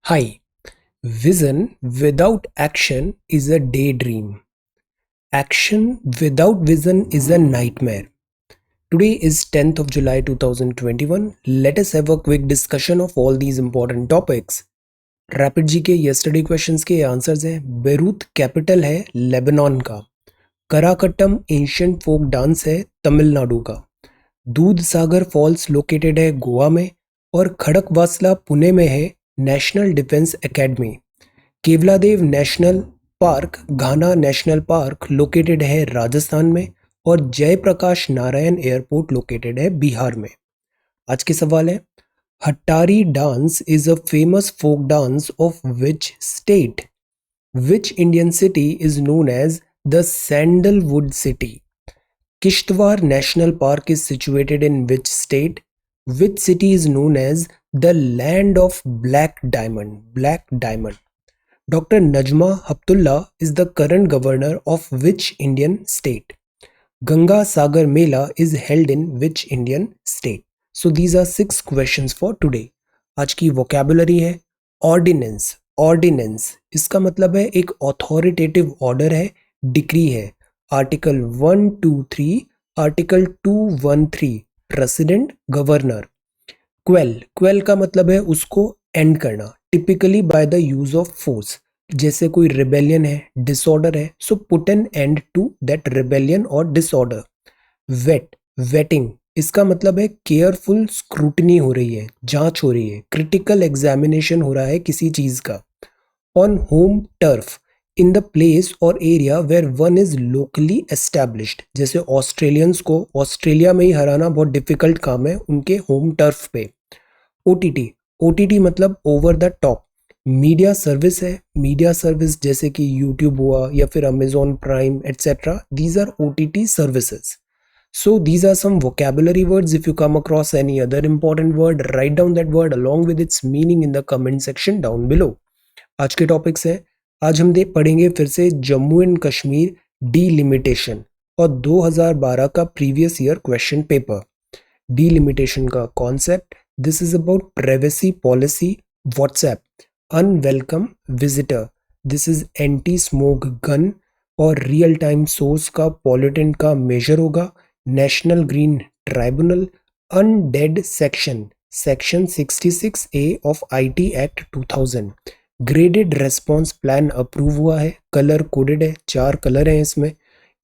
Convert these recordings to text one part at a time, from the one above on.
Hi, vision without action is a daydream. Action without vision is a nightmare. Today is 10th of July 2021. Let us have a quick discussion of all these important topics. Rapid जी के yesterday questions के answers हैं। Beirut capital है Lebanon का। कराकट्टम ancient folk dance है तमिलनाडु का। दूध सागर false located है गोवा में और खड़कवासला पुणे में है National Defence Academy. Keoladeo National Park Ghana National Park located है राजस्थान में और जयप्रकाश नारायण एयरपोर्ट लोकेटेड है बिहार में। आज के सवाल है, Hattari dance is a famous folk dance of which state? Which Indian city is known as the sandalwood city? Kishtwar National Park is situated in which state? Which city is known as the land of black diamond? Black diamond. Dr. Najma Haptullah is the current governor of which Indian state? Ganga Sagar Mela is held in which Indian state? So these are 6 questions for today. आज की vocabulary है ordinance. Ordinance इसका मतलब है एक authoritative order है, decree है। Article 123, article 213 president governor. Quell का मतलब है उसको एंड करना, typically by the use of force. जैसे कोई रिबेलियन है, डिसऑर्डर है, so put an end to that rebellion और डिसऑर्डर। वेटिंग इसका मतलब है केयरफुल स्क्रूटनी हो रही है, जांच हो रही है, क्रिटिकल एग्जामिनेशन हो रहा है किसी चीज का। On home turf in the place और area where one is locally established. जैसे ऑस्ट्रेलियंस को ऑस्ट्रेलिया में ही हराना बहुत डिफिकल्ट काम है उनके होम टर्फ पे। ओटीटी मतलब over the top. Media service है, मीडिया सर्विस जैसे कि यूट्यूब हुआ या फिर Amazon Prime etcetera, these are OTT services. So these are some vocabulary words. If you come across any other important word, write down that word along with its meaning in the comment section down below. आज के topics हैं, आज हम पढ़ेंगे फिर से Jammu and Kashmir delimitation और 2012 का previous year question paper. Delimitation का concept, this is about privacy policy, WhatsApp, unwelcome visitor, this is anti smoke gun और रियल टाइम सोर्स का पॉल्यूटेंट का मेजर होगा। National Green Tribunal, undead section 66A of IT act 2000, graded response plan approve हुआ है, colour coded है, 4 colour हैं इसमें।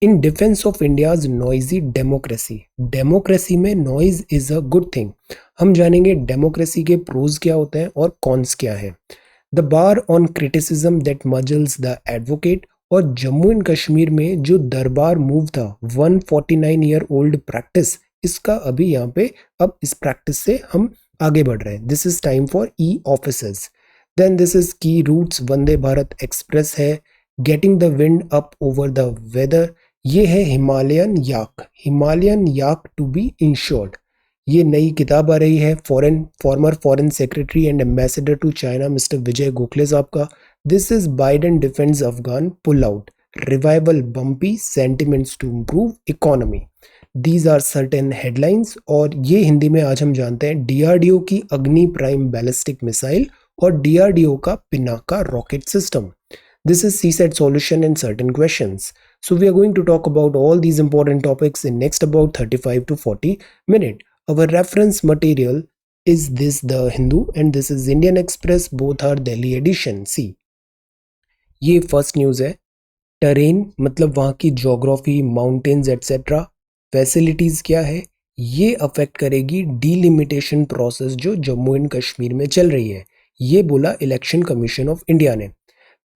In defence of India's noisy democracy, democracy में noise is a good thing. हम जानेंगे डेमोक्रेसी के प्रोज क्या होते हैं और कॉन्स क्या है। The bar on criticism that muzzles the advocate, और जम्मू एंड कश्मीर में जो दरबार मूव था 149 ईयर ओल्ड प्रैक्टिस, इसका अभी यहाँ पे अब इस प्रैक्टिस से हम आगे बढ़ रहे हैं। This is time for E officers. Then this is key roots, Vande Bharat express है, getting the wind up over the weather, ये है Himalayan yak to be insured. ये नई किताब आ रही है former foreign secretary and ambassador to China mister Vijay Gokhale साहब का। This is Biden defence Afghan pull out, revival bumpy, sentiments to improve economy. These are certain headlines और ये हिंदी में आज हम जानते हैं डीआरडीओ की अग्नि प्राइम बैलिस्टिक मिसाइल और डीआरडीओ का Pinaka rocket system. This is CSAT solution in certain questions. So we are going to talk about all these important topics in next about 35 to 40 minutes. Our reference material is this The Hindu and this is Indian Express. Both are Delhi edition. See, ये first news है। Train मतलब वहाँ की geography, mountains etcetera, facilities क्या है, ये affect करेगी delimitation process जो जम्मू एंड कश्मीर में चल रही है। ये बोला इलेक्शन कमीशन ऑफ इंडिया ने।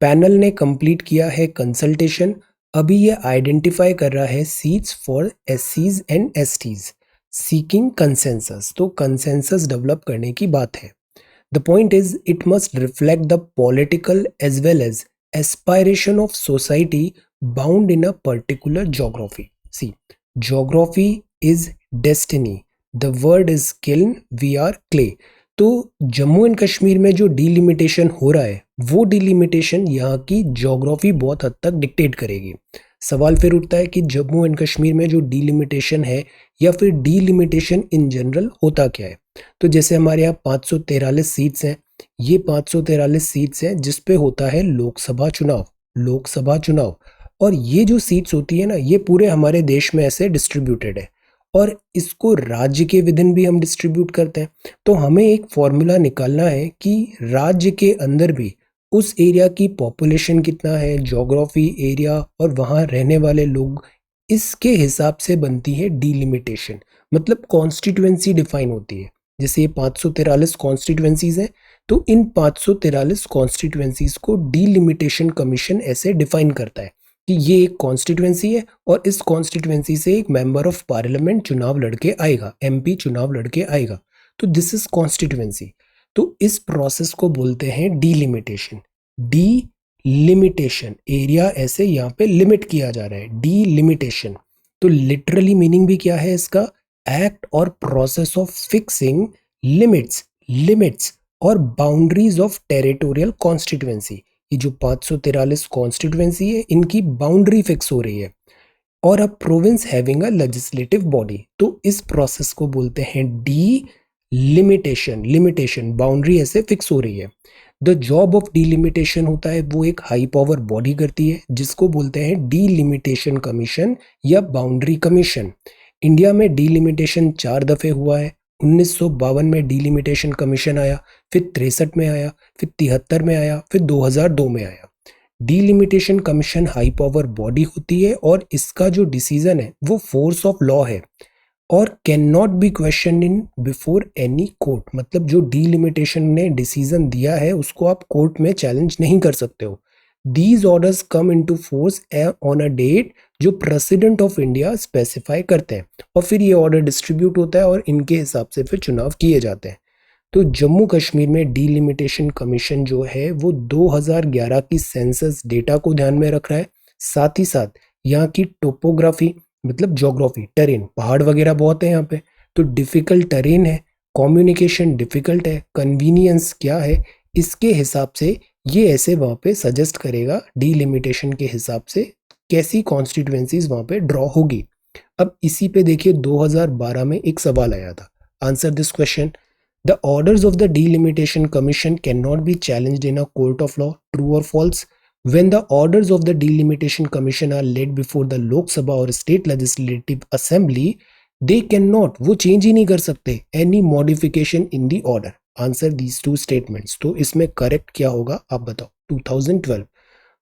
पैनल ने कंप्लीट किया है कंसल्टेशन, अभी ये आइडेंटिफाई कर रहा है सीट्स फॉर एससीज एंड एसटीज, सीकिंग कंसेंसस। तो कंसेंसस डेवलप करने की बात है। The point is it must reflect the political as well as aspiration of society bound in a particular geography. See, geography is destiny, the word is kiln, we are clay. तो Jammu and Kashmir में जो delimitation हो रहा है वो delimitation यहाँ की geography बहुत हद तक डिक्टेट करेगी। सवाल फिर उठता है कि जम्मू एंड कश्मीर में जो डीलिमिटेशन है या फिर डीलिमिटेशन इन जनरल होता क्या है। तो जैसे हमारे यहाँ 543 सीट्स हैं, ये 543 सीट्स हैं जिस पे होता है लोकसभा चुनाव। और ये जो सीट्स होती है ना, ये पूरे हमारे देश में ऐसे डिस्ट्रीब्यूटेड है और इसको राज्य के विदिन भी हम डिस्ट्रीब्यूट करते हैं। तो हमें एक फॉर्मूला निकालना है कि राज्य के अंदर भी उस एरिया की पॉपुलेशन कितना है, ज्योग्राफी एरिया और वहाँ रहने वाले लोग, इसके हिसाब से बनती है डीलिमिटेशन, मतलब कॉन्स्टिट्यूएंसी डिफाइन होती है। जैसे ये 543 कॉन्स्टिट्यूएंसीज हैं, तो इन 543 कॉन्स्टिट्यूएंसीज को डीलिमिटेशन कमीशन ऐसे डिफाइन करता है कि ये एक कॉन्स्टिट्यूएंसी है और इस कॉन्स्टिट्यूएंसी से एक मेंबर ऑफ पार्लियामेंट चुनाव लड़के आएगा, एमपी चुनाव लड़के आएगा। तो दिस इज कॉन्स्टिट्यूएंसी। तो इस प्रोसेस को बोलते हैं डीलिमिटेशन। डीलिमिटेशन, एरिया ऐसे यहाँ पे लिमिट किया जा रहा है, डीलिमिटेशन। तो लिटरली मीनिंग भी क्या है इसका? एक्ट और प्रोसेस ऑफ फिक्सिंग लिमिट्स और बाउंड्रीज ऑफ टेरिटोरियल कॉन्स्टिट्यूएंसी। ये जो 543 कॉन्स्टिट्यूएंसी है, इनकी बाउंड्री फिक्स हो रही है। और अ province having a legislative body, तो इस प्रोसेस को बोलते हैं डी लिमिटेशन, बाउंड्री ऐसे फिक्स हो रही है। द जॉब ऑफ डीलिमिटेशन होता है, वो एक हाई पावर बॉडी करती है जिसको बोलते हैं डीलिमिटेशन कमीशन या बाउंड्री कमीशन। इंडिया में डीलिमिटेशन 4 दफे हुआ है। 1952 में डीलिमिटेशन कमीशन आया, फिर 63 में आया, फिर 73 में आया, फिर 2002 में आया। Delimitation commission high power body होती है और इसका जो डिसीजन है वो फोर्स ऑफ लॉ है और can not be question in before any court. मतलब जो डीलिमिटेशन ने डिसीजन दिया है उसको आप कोर्ट में चैलेंज नहीं कर सकते हो। These orders come into force on a date जो प्रेसिडेंट ऑफ इंडिया स्पेसिफाई करते हैं और फिर ये ऑर्डर डिस्ट्रीब्यूट होता है और इनके हिसाब से फिर चुनाव किए जाते हैं। तो जम्मू कश्मीर में डीलिमिटेशन कमीशन जो है वो 2011 की सेंसस डेटा को ध्यान में रख रहा है। साथ ही साथ यहाँ की टोपोग्राफी, मतलब ज्योग्राफी, टेरेन, पहाड़ वगैरह बहुत है यहाँ पे, तो डिफिकल्ट टेरेन है, कम्युनिकेशन डिफिकल्ट है, कन्वीनियंस क्या है, इसके हिसाब से ये ऐसे वहाँ पे सजेस्ट करेगा डीलिमिटेशन के हिसाब से कैसी कॉन्स्टिट्यूएंसीज वहाँ पे ड्रॉ होगी। अब इसी पे देखिए 2012 में एक सवाल आया था। Answer this question. The orders of the Delimitation Commission cannot be challenged in a court of law. True or false? When the orders of the Delimitation Commission are laid before the Lok Sabha or State Legislative Assembly, they cannot, वो change ही नहीं कर सकते, any modification in the order. Answer these two statements. तो इसमें correct क्या होगा आप बताओ। 2012,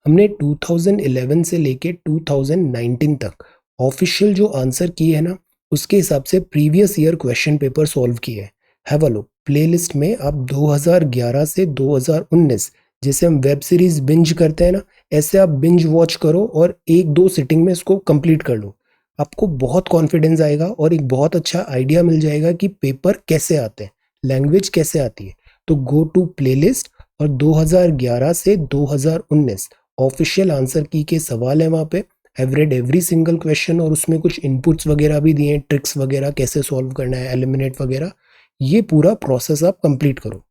हमने 2011 से लेके 2019 तक ऑफिशियल जो आंसर किए हैं ना, उसके हिसाब से previous year question paper solve किए हैं। हैव अ लुक प्लेलिस्ट में। आप 2011 से 2019, जैसे हम वेब सीरीज बिंज करते हैं ना, ऐसे आप बिंज वॉच करो और 1-2 सिटिंग में इसको कंप्लीट कर लो। आपको बहुत कॉन्फिडेंस आएगा और एक बहुत अच्छा आइडिया मिल जाएगा कि पेपर कैसे आते हैं, लैंग्वेज कैसे आती है। तो गो टू प्लेलिस्ट और 2011 से 2019 ऑफिशियल आंसर की के सवाल है वहाँ पे। Have read every single question और उसमें कुछ इनपुट्स वगैरह भी दिए हैं, ट्रिक्स वगैरह कैसे सॉल्व करना है, एलिमिनेट वगैरह। ये पूरा प्रोसेस आप कंप्लीट करो।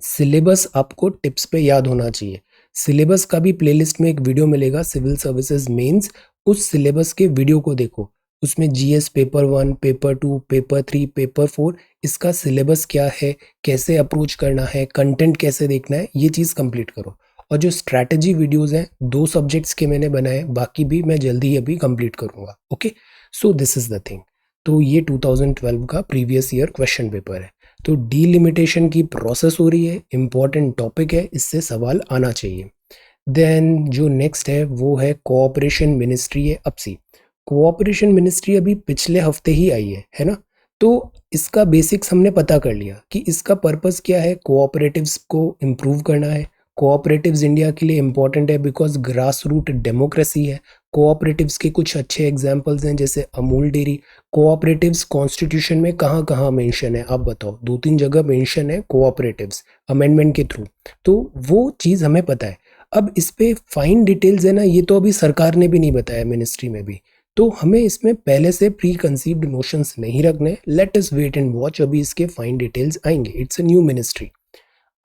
सिलेबस आपको टिप्स पे याद होना चाहिए। सिलेबस का भी प्लेलिस्ट में एक वीडियो मिलेगा, सिविल सर्विसेज मेंस। उस सिलेबस के वीडियो को देखो, उसमें GS paper 1, paper 2, paper 3, paper 4, इसका सिलेबस क्या है, कैसे अप्रोच करना है, कंटेंट कैसे देखना है, ये चीज़ कंप्लीट करो। और जो स्ट्रैटेजी वीडियोज़ हैं 2 सब्जेक्ट्स के मैंने बनाए, बाकी भी मैं जल्दी ही अभी कंप्लीट करूँगा। Okay, so this is the thing. तो ये 2012 का प्रीवियस ईयर क्वेश्चन पेपर है। तो डीलिमिटेशन की प्रोसेस हो रही है, इंपॉर्टेंट टॉपिक है, इससे सवाल आना चाहिए। देन जो नेक्स्ट है वो है कोऑपरेशन मिनिस्ट्री है अपसी। कोऑपरेशन मिनिस्ट्री अभी पिछले हफ्ते ही आई है ना। तो इसका बेसिक्स हमने पता कर लिया कि इसका पर्पस क्या है, कोऑपरेटिव्स को इम्प्रूव करना है। कोऑपरेटिव्स इंडिया के लिए इंपॉर्टेंट है बिकॉज ग्रास रूट डेमोक्रेसी है। कोऑपरेटिव्स के कुछ अच्छे एग्जांपल्स हैं जैसे अमूल डेयरी। कोऑपरेटिव्स कॉन्स्टिट्यूशन में कहाँ कहाँ मेंशन है आप बताओ? 2-3 जगह मेंशन है कोऑपरेटिव्स अमेंडमेंट के थ्रू, तो वो चीज़ हमें पता है। अब इस पे फाइन डिटेल्स है ना, ये तो अभी सरकार ने भी नहीं बताया, मिनिस्ट्री में भी। तो हमें इसमें पहले से प्री कंसीव्ड नोशंस नहीं रखने। Let us wait and watch, अभी इसके फाइन डिटेल्स आएंगे। It's a new ministry.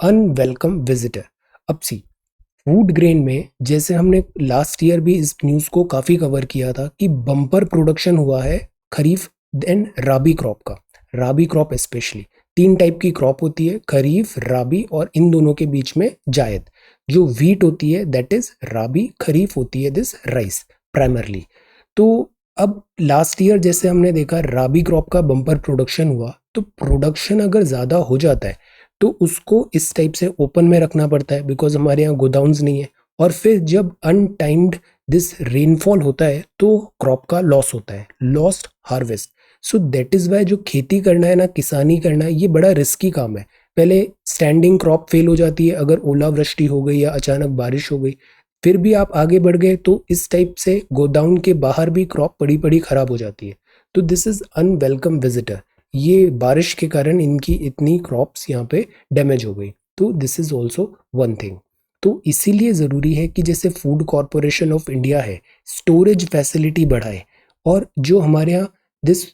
Unwelcome visitor. अब सी फूड ग्रेन में, जैसे हमने लास्ट ईयर भी इस न्यूज़ को काफ़ी कवर किया था कि बम्पर प्रोडक्शन हुआ है खरीफ एंड राबी क्रॉप का, राबी क्रॉप स्पेशली तीन टाइप की क्रॉप होती है, खरीफ, राबी और इन दोनों के बीच में जायद। जो वीट होती है दैट इज राबी, खरीफ होती है दिस राइस प्राइमरली। तो अब लास्ट ईयर जैसे हमने देखा राबी क्रॉप का बम्पर प्रोडक्शन हुआ, तो प्रोडक्शन अगर ज़्यादा हो जाता है तो उसको इस टाइप से ओपन में रखना पड़ता है बिकॉज हमारे यहाँ गोडाउन्स नहीं है। और फिर जब अनटाइम्ड दिस रेनफॉल होता है तो क्रॉप का लॉस होता है, lost harvest. So that is why जो खेती करना है ना, किसानी करना है, ये बड़ा रिस्की काम है। पहले स्टैंडिंग क्रॉप फेल हो जाती है अगर ओलावृष्टि हो गई या अचानक बारिश हो गई, फिर भी आप आगे बढ़ गए तो इस टाइप से गोडाउन के बाहर भी क्रॉप पड़ी पड़ी खराब हो जाती है। तो दिस इज अनवेलकम विजिटर। ये बारिश के कारण इनकी इतनी क्रॉप्स यहाँ पे डैमेज हो गई। तो this is also one thing. तो इसीलिए ज़रूरी है कि जैसे फूड कॉरपोरेशन ऑफ इंडिया है, स्टोरेज फैसिलिटी बढ़ाए। और जो हमारे यहाँ दिस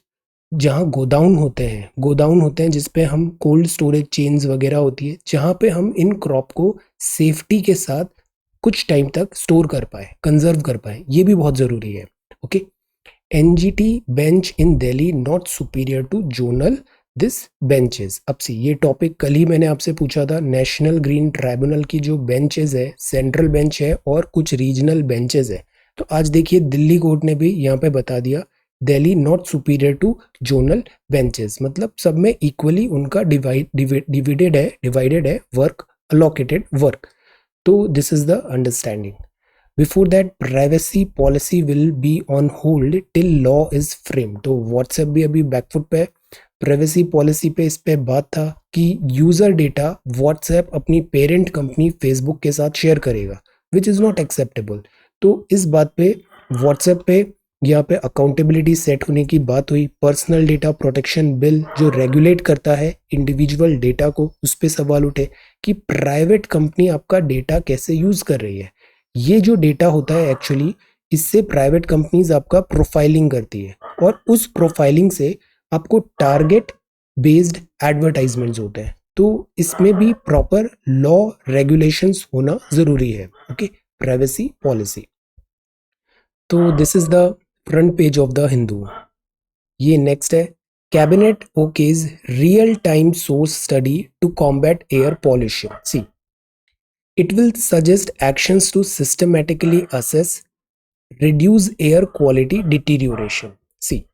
जहाँ गोडाउन होते हैं जिसपे हम कोल्ड स्टोरेज चेन्स वगैरह होती है, जहाँ पे हम इन क्रॉप को सेफ्टी के साथ कुछ टाइम तक स्टोर कर पाए, कंजर्व कर पाए, ये भी बहुत ज़रूरी है। Okay, NGT bench in Delhi not superior to zonal this benches. अब से ये टॉपिक कल ही मैंने आपसे पूछा था। नेशनल ग्रीन ट्राइब्यूनल की जो बेंचेस है, सेंट्रल बेंच है और कुछ रीजनल बेंचेस है। तो आज देखिए दिल्ली कोर्ट ने भी यहाँ पे बता दिया Delhi not superior to zonal benches, मतलब सब में इक्वली उनका डिवाइडेड है वर्क, अलोकेटेड वर्क। तो this is the understanding. Before that privacy policy will be on hold till law is frame. तो व्हाट्सएप भी अभी बैकफुट पे है। प्राइवेसी पॉलिसी पे इस पे बात था कि यूजर डेटा व्हाट्सएप अपनी पेरेंट कंपनी फेसबुक के साथ शेयर करेगा, विच इज नॉट एक्सेप्टेबल। तो इस बात पे व्हाट्सएप पे यहाँ पे अकाउंटेबिलिटी सेट होने की बात हुई। पर्सनल डेटा प्रोटेक्शन बिल जो रेगुलेट करता है इंडिविजुअल डेटा को, उस पर सवाल उठे कि प्राइवेट कंपनी आपका डेटा कैसे यूज कर रही है। ये जो डेटा होता है एक्चुअली, इससे प्राइवेट कंपनीज आपका प्रोफाइलिंग करती है और उस प्रोफाइलिंग से आपको टारगेट बेस्ड एडवर्टाइजमेंट्स होते हैं। तो इसमें भी प्रॉपर लॉ रेगुलेशंस होना जरूरी है। Okay, privacy policy. तो this is the front page of the Hindu. ये नेक्स्ट है, cabinet okays real time source study to combat air pollution. See, it will suggest actions to systematically assess reduce air quality deterioration। C,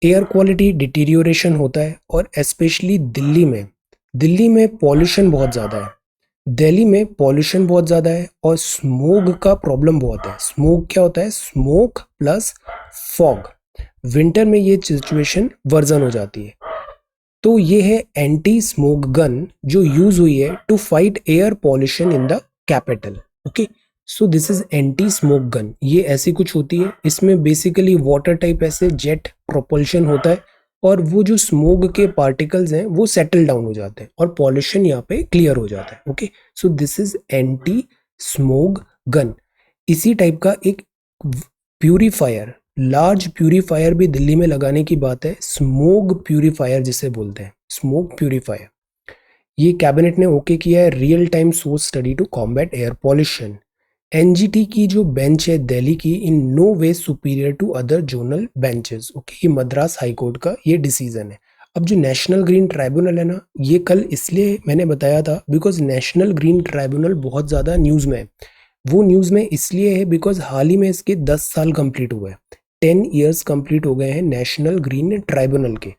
air quality deterioration होता है और specially Delhi में pollution बहुत ज़्यादा है। दिल्ली में पॉल्यूशन बहुत ज़्यादा है और स्मोग का प्रॉब्लम बहुत है। स्मोग क्या होता है? Smoke plus fog. विंटर में ये सिचुएशन वर्जन हो जाती है। तो ये है एंटी स्मोक गन जो यूज हुई है to fight air pollution in the capital. Okay, so this is anti smoke gun. ये ऐसी कुछ होती है, इसमें बेसिकली वाटर टाइप ऐसे जेट प्रोपल्शन होता है और वो जो स्मोक के पार्टिकल्स हैं वो सेटल डाउन हो जाते हैं और पॉल्यूशन यहाँ पे क्लियर हो जाता है। Okay, so this is anti smoke gun. इसी टाइप का एक प्यूरीफायर, लार्ज प्यूरीफायर भी दिल्ली में लगाने की बात है। स्मोक प्यूरीफायर जिसे बोलते हैं, स्मोक प्यूरीफायर। ये कैबिनेट ने ओके किया है। Real time source study to combat air pollution. NGT की जो बेंच है दिल्ली की, in no way superior to other zonal benches. Okay, ये मद्रास हाई कोर्ट का ये डिसीजन है। अब जो नेशनल ग्रीन ट्राइब्यूनल है ना, ये कल इसलिए मैंने बताया था बिकॉज नेशनल ग्रीन ट्राइब्यूनल बहुत ज़्यादा न्यूज़ में है। वो न्यूज़ में इसलिए है बिकॉज हाल ही में इसके 10 साल कंप्लीट हुए हैं। 10 ईयर्स कंप्लीट हो गए हैं नेशनल ग्रीन ट्राइब्यूनल के।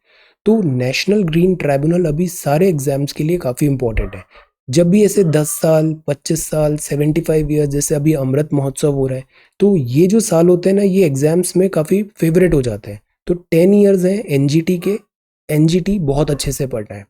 तो नेशनल ग्रीन ट्राइब्यूनल अभी सारे एग्जाम्स के लिए काफ़ी इंपॉर्टेंट है। जब भी ऐसे 10 साल, 25 साल, 75 ईयर्स, जैसे अभी अमृत महोत्सव हो रहा है, तो ये जो साल होते हैं ना, ये एग्जाम्स में काफ़ी फेवरेट हो जाते हैं। तो 10 ईयर्स हैं एनजीटी के। एनजीटी बहुत अच्छे से पढ़ना है।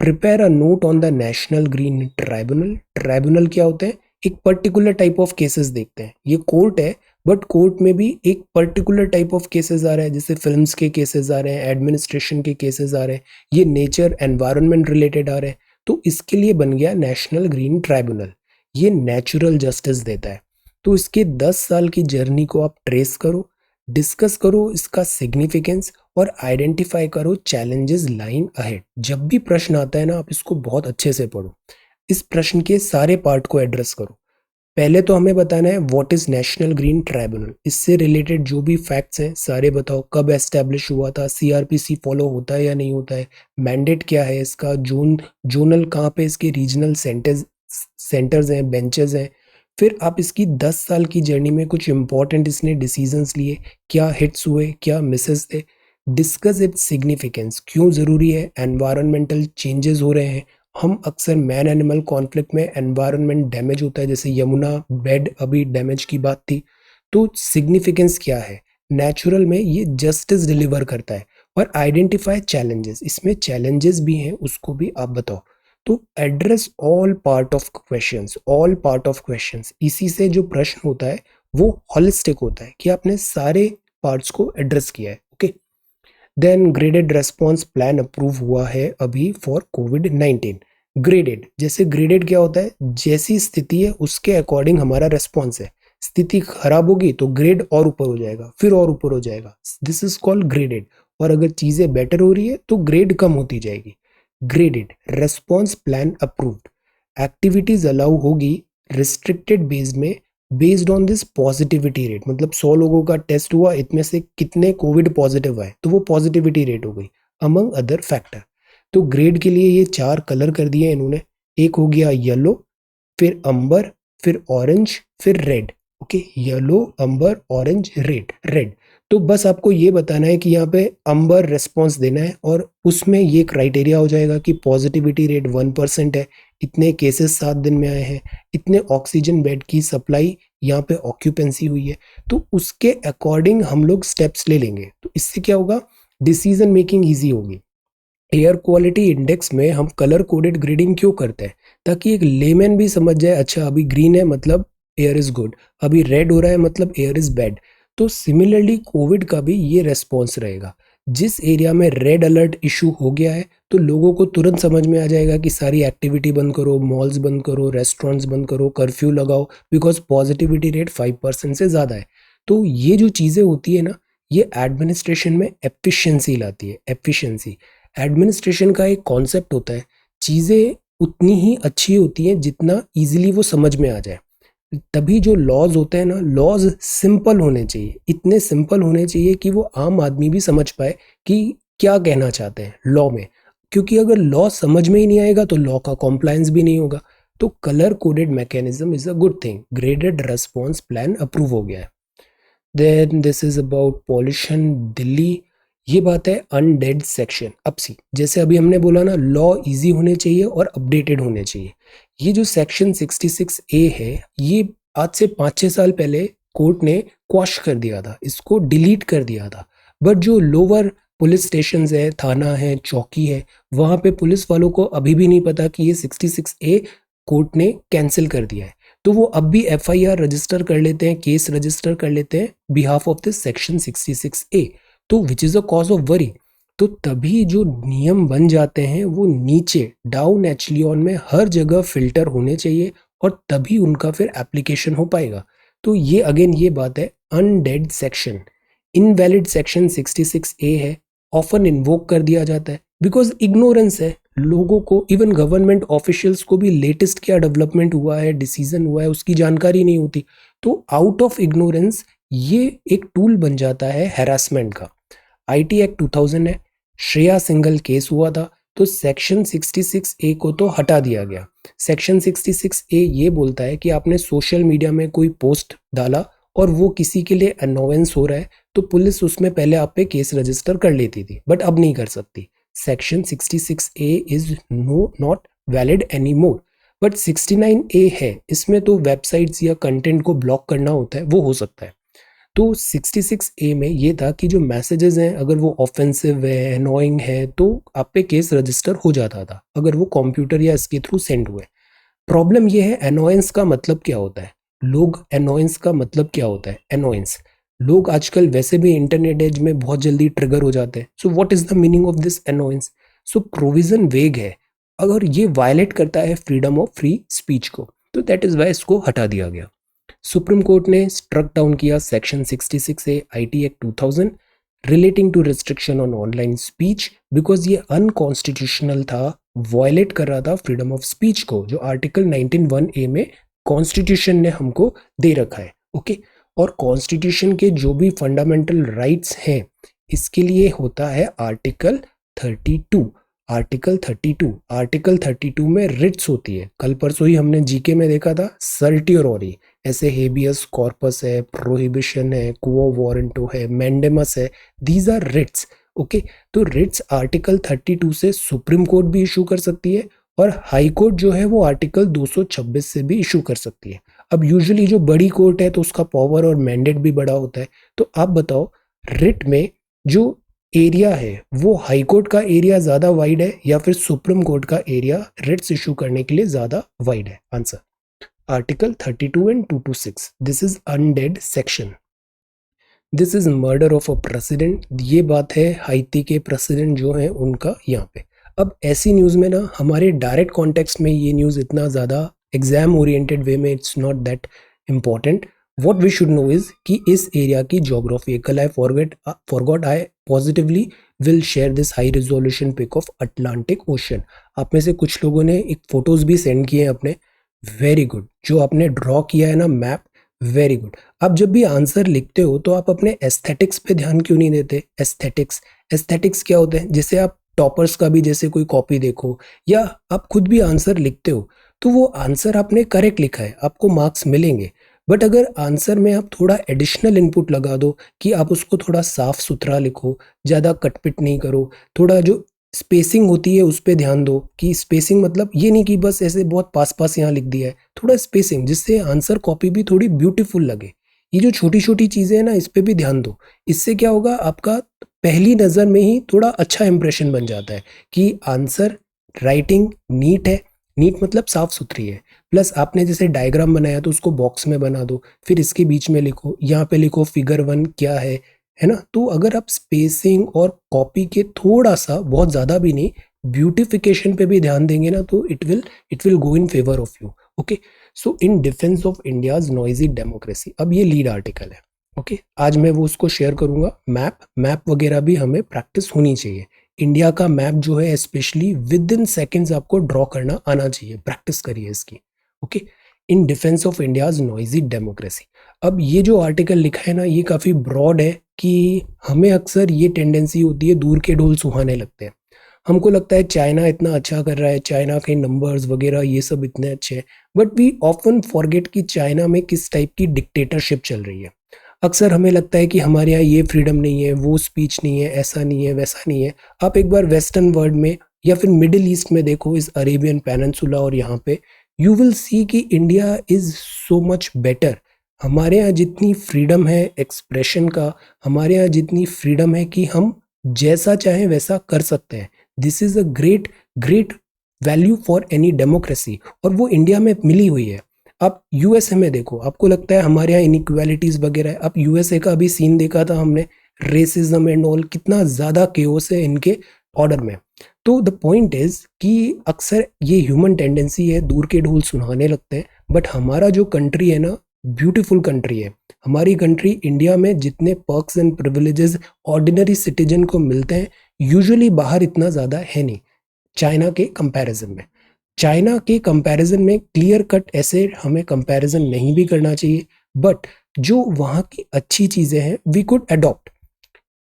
Prepare a note on the national Green tribunal. Tribunal क्या होते हैं? एक पर्टिकुलर टाइप ऑफ केसेस देखते हैं। ये कोर्ट है बट कोर्ट में भी एक पर्टिकुलर टाइप ऑफ केसेस आ रहे हैं, जैसे फिल्म्स के केसेस आ रहे हैं, एडमिनिस्ट्रेशन के केसेस आ रहे हैं, ये नेचर एनवायरनमेंट रिलेटेड आ रहे हैं। तो इसके लिए बन गया नेशनल ग्रीन ट्राइब्यूनल। ये नेचुरल जस्टिस देता है। तो इसके 10 साल की जर्नी को आप ट्रेस करो, डिस्कस करो इसका सिग्निफिकेंस और आइडेंटिफाई करो चैलेंजेस लाइन अहेड। जब भी प्रश्न आता है ना, आप इसको बहुत अच्छे से पढ़ो, इस प्रश्न के सारे पार्ट को एड्रेस करो। पहले तो हमें बताना है what is national Green tribunal, इससे रिलेटेड जो भी फैक्ट्स हैं सारे बताओ। कब एस्टेब्लिश हुआ था, सीआरपीसी फॉलो होता है या नहीं होता है, मैंडेट क्या है इसका, जोनल कहाँ पे इसके रीजनल सेंटर्स हैं, बेंचेस हैं। फिर आप इसकी 10 साल की जर्नी में कुछ इंपॉर्टेंट इसने डिसीजंस लिए, क्या हिट्स हुए क्या मिसेस थे, डिस्कस इट्स सिग्निफिकेंस, क्यों ज़रूरी है, एनवायरमेंटल चेंजेस हो रहे हैं, हम अक्सर मैन एनिमल कॉन्फ्लिक्ट में एनवायरनमेंट डैमेज होता है, जैसे यमुना बेड अभी डैमेज की बात थी, तो सिग्निफिकेंस क्या है, नेचुरल में ये जस्टिस डिलीवर करता है, और आइडेंटिफाई चैलेंजेस, इसमें चैलेंजेस भी हैं उसको भी आप बताओ। तो address all part of questions, इसी से जो प्रश्न होता है वो हॉलिस्टिक होता है कि आपने सारे पार्ट्स को एड्रेस किया है। Okay, then graded response plan approve हुआ है अभी फॉर कोविड-19। ग्रेडेड, जैसे ग्रेडेड क्या होता है, जैसी स्थिति है उसके अकॉर्डिंग हमारा रेस्पॉन्स है। स्थिति खराब होगी तो ग्रेड और ऊपर हो जाएगा, फिर और ऊपर हो जाएगा, दिस इज कॉल्ड ग्रेडेड। और अगर चीजें बेटर हो रही है तो ग्रेड कम होती जाएगी। Graded response plan approved, activities allow होगी रिस्ट्रिक्टेड बेस्ड में, based on this positivity rate, मतलब 100 लोगों का टेस्ट हुआ, इतने से कितने कोविड पॉजिटिव आए तो वो पॉजिटिविटी रेट हो गई, अमंग अदर फैक्टर। तो ग्रेड के लिए ये 4 कलर कर दिए इन्होंने, एक हो गया येलो, फिर अंबर, फिर ऑरेंज, फिर रेड। ओके, येलो अंबर ऑरेंज रेड। रेड, तो बस आपको ये बताना है कि यहाँ पे अंबर रेस्पॉन्स देना है, और उसमें ये क्राइटेरिया हो जाएगा कि पॉजिटिविटी रेट 1% है, इतने केसेस 7 दिन में आए हैं, इतने ऑक्सीजन बेड की सप्लाई यहाँ पे ऑक्यूपेंसी हुई है, तो उसके अकॉर्डिंग हम लोग स्टेप्स ले लेंगे। तो इससे क्या होगा, डिसीजन मेकिंग ईजी होगी। एयर क्वालिटी इंडेक्स में हम कलर कोडेड ग्रेडिंग क्यों करते हैं, ताकि एक लेमैन भी समझ जाए, अच्छा अभी ग्रीन है मतलब एयर इज गुड, अभी रेड हो रहा है मतलब एयर इज बैड। तो सिमिलरली कोविड का भी ये रेस्पॉन्स रहेगा, जिस एरिया में रेड अलर्ट इशू हो गया है तो लोगों को तुरंत समझ में आ जाएगा कि सारी एक्टिविटी बंद करो, मॉल्स बंद करो, रेस्टोरेंट्स बंद करो, कर्फ्यू लगाओ, बिकॉज पॉजिटिविटी रेट 5% से ज़्यादा है। तो ये जो चीज़ें होती है ना, ये एडमिनिस्ट्रेशन में एफिशिएंसी लाती है। एफिशिएंसी एडमिनिस्ट्रेशन का एक कॉन्सेप्ट होता है, चीज़ें उतनी ही अच्छी होती हैं जितना इजीली वो समझ में आ जाए। तभी जो लॉज होते हैं ना, लॉज सिंपल होने चाहिए, इतने सिंपल होने चाहिए कि वो आम आदमी भी समझ पाए कि क्या कहना चाहते हैं लॉ में, क्योंकि अगर लॉ समझ में ही नहीं आएगा तो लॉ का कॉम्प्लायंस भी नहीं होगा। तो colour coded mechanism is a good thing, graded response plan approve हो गया है। Then this is about pollution Delhi, ये बात है अनडेड सेक्शन। अब सी, जैसे अभी हमने बोला ना, लॉ इजी होने चाहिए और अपडेटेड होने चाहिए। ये जो सेक्शन 66A है, ये आज से 5-6 साल पहले कोर्ट ने क्वाश कर दिया था, इसको डिलीट कर दिया था। बट जो लोअर पुलिस स्टेशन है, थाना है, चौकी है, वहाँ पे पुलिस वालों को अभी भी नहीं पता कि ये 66A कोर्ट ने कैंसिल कर दिया है। तो वो अब भी FIR रजिस्टर कर लेते हैं, केस रजिस्टर कर लेते हैं behalf of this section 66A, तो which is a cause of worry. तो तभी जो नियम बन जाते हैं वो नीचे डाउन एचलियन में हर जगह फिल्टर होने चाहिए, और तभी उनका फिर एप्लीकेशन हो पाएगा। तो ये अगेन ये बात है, undead section, invalid section 66A है, ऑफन इन्वोक कर दिया जाता है बिकॉज इग्नोरेंस है लोगों को। इवन गवर्नमेंट ऑफिशियल्स को भी लेटेस्ट क्या डेवलपमेंट हुआ है, डिसीजन हुआ है, उसकी जानकारी नहीं होती। तो आउट ऑफ इग्नोरेंस ये एक टूल बन जाता है हैरासमेंट का। IT एक्ट 2000 है, श्रेया सिंगल केस हुआ था, तो सेक्शन 66A को तो हटा दिया गया। सेक्शन 66A ये बोलता है कि आपने सोशल मीडिया में कोई पोस्ट डाला और वो किसी के लिए अनोवेंस हो रहा है, तो पुलिस उसमें पहले आप पे केस रजिस्टर कर लेती थी, बट अब नहीं कर सकती। Section 66A is not valid any more. But 69A है, इसमें तो वेबसाइट्स या कंटेंट को ब्लॉक करना होता है, वो हो सकता है। तो 66A में ये था कि जो मैसेजेस हैं अगर वो ऑफेंसिव है, एनोइंग है, तो आप पे केस रजिस्टर हो जाता था अगर वो कंप्यूटर या इसके थ्रू सेंड हुए। प्रॉब्लम ये है, एनोयंस का मतलब क्या होता है, लोग एनोयंस का मतलब क्या होता है, एनोयंस लोग आजकल वैसे भी इंटरनेट एज में बहुत जल्दी ट्रिगर हो जाते हैं। So what is the meaning of this annoyance? So provision वेग है, अगर ये वायलेट करता है फ्रीडम ऑफ फ्री स्पीच को, तो दैट इज वाई इसको हटा दिया गया। सुप्रीम कोर्ट ने स्ट्रक डाउन किया section 66A IT act 2000 relating to restriction on online speech, because ये अनकॉन्स्टिट्यूशनल था, वायलेट कर रहा था फ्रीडम ऑफ स्पीच को, जो आर्टिकल 19(1)A में कॉन्स्टिट्यूशन ने हमको दे रखा है। ओके, और कॉन्स्टिट्यूशन के जो भी फंडामेंटल राइट्स हैं इसके लिए होता है आर्टिकल 32। आर्टिकल 32 में रिट्स होती है। कल परसों ही हमने जीके में देखा था सर्टियोरी, ऐसे हेबियस कॉर्पस है, प्रोहिबिशन है, क्वो वारंटो है, मैंडेमस है, दीज आर रिट्स। ओके, तो रिट्स आर्टिकल 32 से सुप्रीम कोर्ट भी इशू कर सकती है और हाई कोर्ट जो है वो आर्टिकल 226 से भी इशू कर सकती है। अब यूजुअली जो बड़ी कोर्ट है तो उसका पावर और मैंडेट भी बड़ा होता है। तो आप बताओ रिट में जो एरिया है वो हाई कोर्ट का एरिया ज्यादा वाइड है या फिर सुप्रीम कोर्ट का एरिया रिट्स इशू करने के लिए ज्यादा वाइड है? Answer article 32 and 226। This is undead section. This is murder of a president. ये बात है हाइती के प्रेसिडेंट जो है उनका यहाँ पे। अब ऐसी न्यूज़ में ना हमारे डायरेक्ट कॉन्टेक्स्ट में ये न्यूज़ इतना ज़्यादा एग्जाम ओरिएंटेड वे में it's not that important. What we should know is कि इस एरिया की ज्योग्राफी, कल I forgot I positively will share this high resolution pic of Atlantic Ocean. आप में से कुछ लोगों ने एक फोटोज भी सेंड किए हैं अपने, वेरी गुड। जो आपने ड्रॉ किया है ना मैप, वेरी गुड। आप जब भी आंसर लिखते हो तो आप अपने एस्थेटिक्स पे ध्यान क्यों नहीं देते? एस्थेटिक्स क्या होते हैं? जैसे आप टॉपर्स का भी जैसे कोई कॉपी देखो या आप खुद भी आंसर लिखते हो तो वो आंसर आपने करेक्ट लिखा है, आपको मार्क्स मिलेंगे। बट अगर आंसर में आप थोड़ा एडिशनल इनपुट लगा दो कि आप उसको थोड़ा साफ सुथरा लिखो, ज़्यादा कटपिट नहीं करो, थोड़ा जो स्पेसिंग होती है उस पर ध्यान दो कि स्पेसिंग मतलब ये नहीं कि बस ऐसे बहुत पास पास यहाँ लिख दिया है, थोड़ा स्पेसिंग जिससे आंसर कॉपी भी थोड़ी ब्यूटीफुल लगे। ये जो छोटी छोटी चीज़ें हैं ना इस पे भी ध्यान दो। इससे क्या होगा, आपका पहली नज़र में ही थोड़ा अच्छा इंप्रेशन बन जाता है कि आंसर राइटिंग नीट है। नीट मतलब साफ सुथरी है। प्लस आपने जैसे डायग्राम बनाया तो उसको बॉक्स में बना दो, फिर इसके बीच में लिखो, यहाँ पे लिखो फिगर 1 क्या है ना। तो अगर आप स्पेसिंग और कॉपी के थोड़ा सा, बहुत ज़्यादा भी नहीं, ब्यूटिफिकेशन पे भी ध्यान देंगे ना तो it will go in favour of you. Okay, so in defence of India's noisy democracy, अब ये लीड आर्टिकल है। ओके, आज मैं वो उसको शेयर करूंगा। मैप वगैरह भी हमें प्रैक्टिस होनी चाहिए। इंडिया का मैप जो है स्पेशली विद इन सेकेंड्स आपको ड्रॉ करना आना चाहिए, प्रैक्टिस करिए इसकी। Okay, in defence of India's noisy democracy. अब ये जो आर्टिकल लिखा है ना ये काफ़ी ब्रॉड है कि हमें अक्सर ये टेंडेंसी होती है, दूर के ढोल सुहाने लगते हैं। हमको लगता है चाइना इतना अच्छा कर रहा है, चाइना के नंबर्स वगैरह ये सब इतने अच्छे हैं, बट वी ऑफन फॉरगेट कि चाइना में किस टाइप की डिक्टेटरशिप चल रही है। अक्सर हमें लगता है कि हमारे यहाँ ये फ्रीडम नहीं है, वो स्पीच नहीं है, ऐसा नहीं है, वैसा नहीं है। आप एक बार वेस्टर्न वर्ल्ड में या फिर मिडिल ईस्ट में देखो, इस अरेबियन पेनिनसुला और यहाँ पे यू विल सी कि India is so much better. हमारे यहाँ जितनी फ्रीडम है एक्सप्रेशन का, हमारे यहाँ जितनी फ्रीडम है कि हम जैसा चाहें वैसा कर सकते हैं। This is a great great value for any democracy, और वो इंडिया में मिली हुई है। आप यूएसए में देखो, आपको लगता है हमारे यहाँ इनइक्वालिटीज वगैरह है। आप यूएसए का भी सीन देखा था हमने, रेसिज्म एंड ऑल, कितना ज्यादा केओस है इनके ऑर्डर में। तो द पॉइंट इज कि अक्सर ये ह्यूमन टेंडेंसी है, दूर के ढोल सुनाने लगते हैं। बट हमारा जो कंट्री है ना, ब्यूटीफुल कंट्री है हमारी कंट्री। इंडिया में जितने perks and privileges ordinary citizen को मिलते हैं यूजुअली बाहर इतना ज़्यादा है नहीं, चाइना के कंपैरिजन में। चाइना के कंपैरिजन में क्लियर कट ऐसे हमें कंपैरिजन नहीं भी करना चाहिए, बट जो वहाँ की अच्छी चीज़ें हैं we could adopt.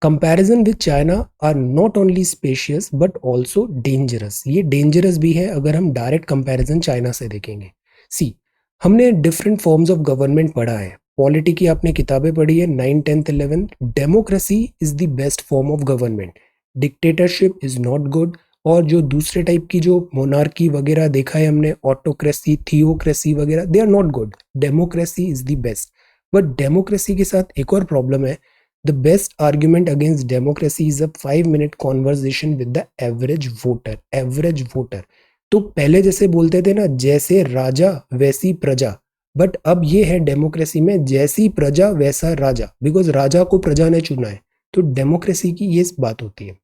Comparison with China are not only spacious but also dangerous. ये डेंजरस भी है अगर हम डायरेक्ट कंपैरिजन चाइना से देखेंगे। सी, हमने डिफरेंट फॉर्म्स ऑफ गवर्नमेंट पढ़ा है, पॉलिटी की आपने किताबें पढ़ी है 9, 10, 11। Democracy is the best form of government, dictatorship is not good. और जो दूसरे टाइप की जो मोनार्की वगैरह देखा है हमने, ऑटोक्रेसी, थियोक्रेसी वगैरह, they are not good. Democracy is the best. But democracy के साथ एक और प्रॉब्लम है। The best argument against democracy is a 5 minute conversation with the average voter. Average voter तो पहले जैसे बोलते थे ना, जैसे राजा वैसी प्रजा, बट अब ये है डेमोक्रेसी में जैसी प्रजा वैसा राजा, बिकॉज राजा को प्रजा ने चुना है। तो डेमोक्रेसी की ये बात होती है।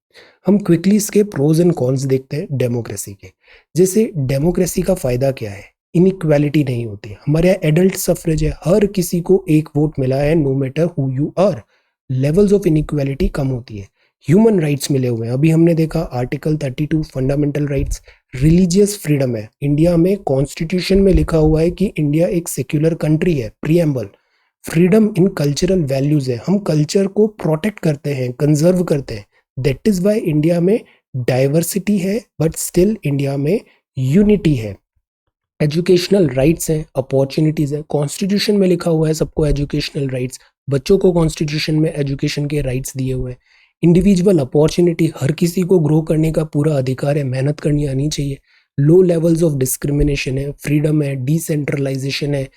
हम क्विकली इसके प्रोज एंड कॉन्स देखते हैं डेमोक्रेसी के। जैसे डेमोक्रेसी का फायदा क्या है? इनइक्वालिटी नहीं होती। हमारे यहाँ एडल्ट सफरेज है, हर किसी को एक वोट मिला है, no matter who you are. Levels of inequality कम होती है। ह्यूमन राइट्स मिले हुए हैं, अभी हमने देखा article 32 fundamental rights. Religious freedom है इंडिया में, कॉन्स्टिट्यूशन में लिखा हुआ है कि इंडिया एक सेक्युलर कंट्री है, प्रीएम्बल। फ्रीडम इन कल्चरल वैल्यूज है, हम कल्चर को प्रोटेक्ट करते हैं, कंजर्व करते हैं। दैट इज वाई इंडिया में डाइवर्सिटी है बट स्टिल इंडिया में यूनिटी है। एजुकेशनल राइट्स हैं, अपॉर्चुनिटीज है, कॉन्स्टिट्यूशन में लिखा हुआ है सबको एजुकेशनल राइट्स, बच्चों को कॉन्स्टिट्यूशन में एजुकेशन के राइट्स दिए हुए हैं। इंडिविजुअल अपॉर्चुनिटी, हर किसी को ग्रो करने का पूरा अधिकार है, मेहनत करनी आनी चाहिए। लो लेवल्स ऑफ डिस्क्रिमिनेशन है, फ्रीडम है, डिसेंट्रलाइजेशन है,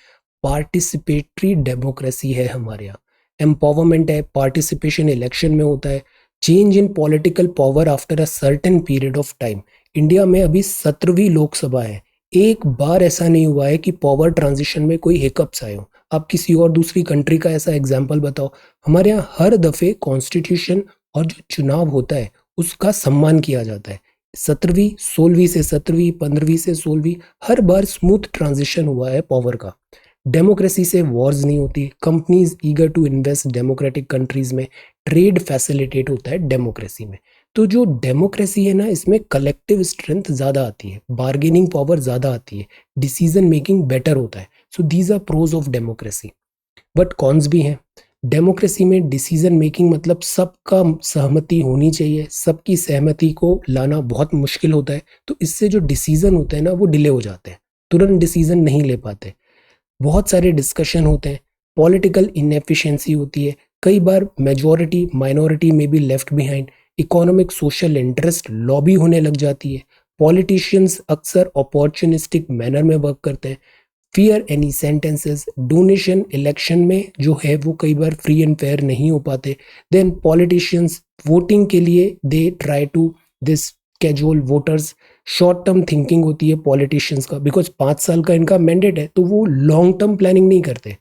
पार्टिसिपेटरी डेमोक्रेसी है हमारे यहाँ, एम्पावरमेंट है, पार्टिसिपेशन इलेक्शन में होता है, change in political power after a certain period of time. India में अभी 17वीं लोकसभा है, एक बार ऐसा नहीं हुआ है कि पावर ट्रांजिशन में कोई हिकअप्स आए हो। आप किसी और दूसरी कंट्री का ऐसा एग्जाम्पल बताओ। हमारे यहाँ हर दफे कॉन्स्टिट्यूशन और जो चुनाव होता है उसका सम्मान किया जाता है। 17वीं 16वीं से 17वीं, 15वीं से 16वीं, हर बार स्मूथ ट्रांजिशन हुआ है पावर का। डेमोक्रेसी से वॉर्स नहीं होती, companies eager to invest democratic countries में, ट्रेड फैसिलिटेट होता है डेमोक्रेसी में। तो जो डेमोक्रेसी है ना, इसमें कलेक्टिव स्ट्रेंथ ज़्यादा आती है, बार्गेनिंग पावर ज़्यादा आती है, डिसीजन मेकिंग बेटर होता है। So these are pros of democracy. But cons भी हैं। डेमोक्रेसी में डिसीजन मेकिंग मतलब सबका सहमति होनी चाहिए, सबकी सहमति को लाना बहुत मुश्किल होता है, तो इससे जो डिसीजन होते हैं ना वो डिले हो जाते हैं, तुरंत डिसीजन नहीं ले पाते, बहुत सारे डिस्कशन होते हैं, पॉलिटिकल इनएफिशिएंसी होती है, कई बार मेजॉरिटी माइनॉरिटी में भी left behind, economic social interest lobby होने लग जाती है, पॉलिटिशियंस अक्सर अपॉर्चुनिस्टिक मैनर में वर्क करते हैं, fear any sentences, donation election में जो है वो कई बार फ्री एंड फेयर नहीं हो पाते, देन पॉलिटिशियंस वोटिंग के लिए they try to this casual voters, short term thinking होती है पॉलिटिशियंस का, बिकॉज 5 साल का इनका मैंडेट है तो वो लॉन्ग टर्म प्लानिंग नहीं करते।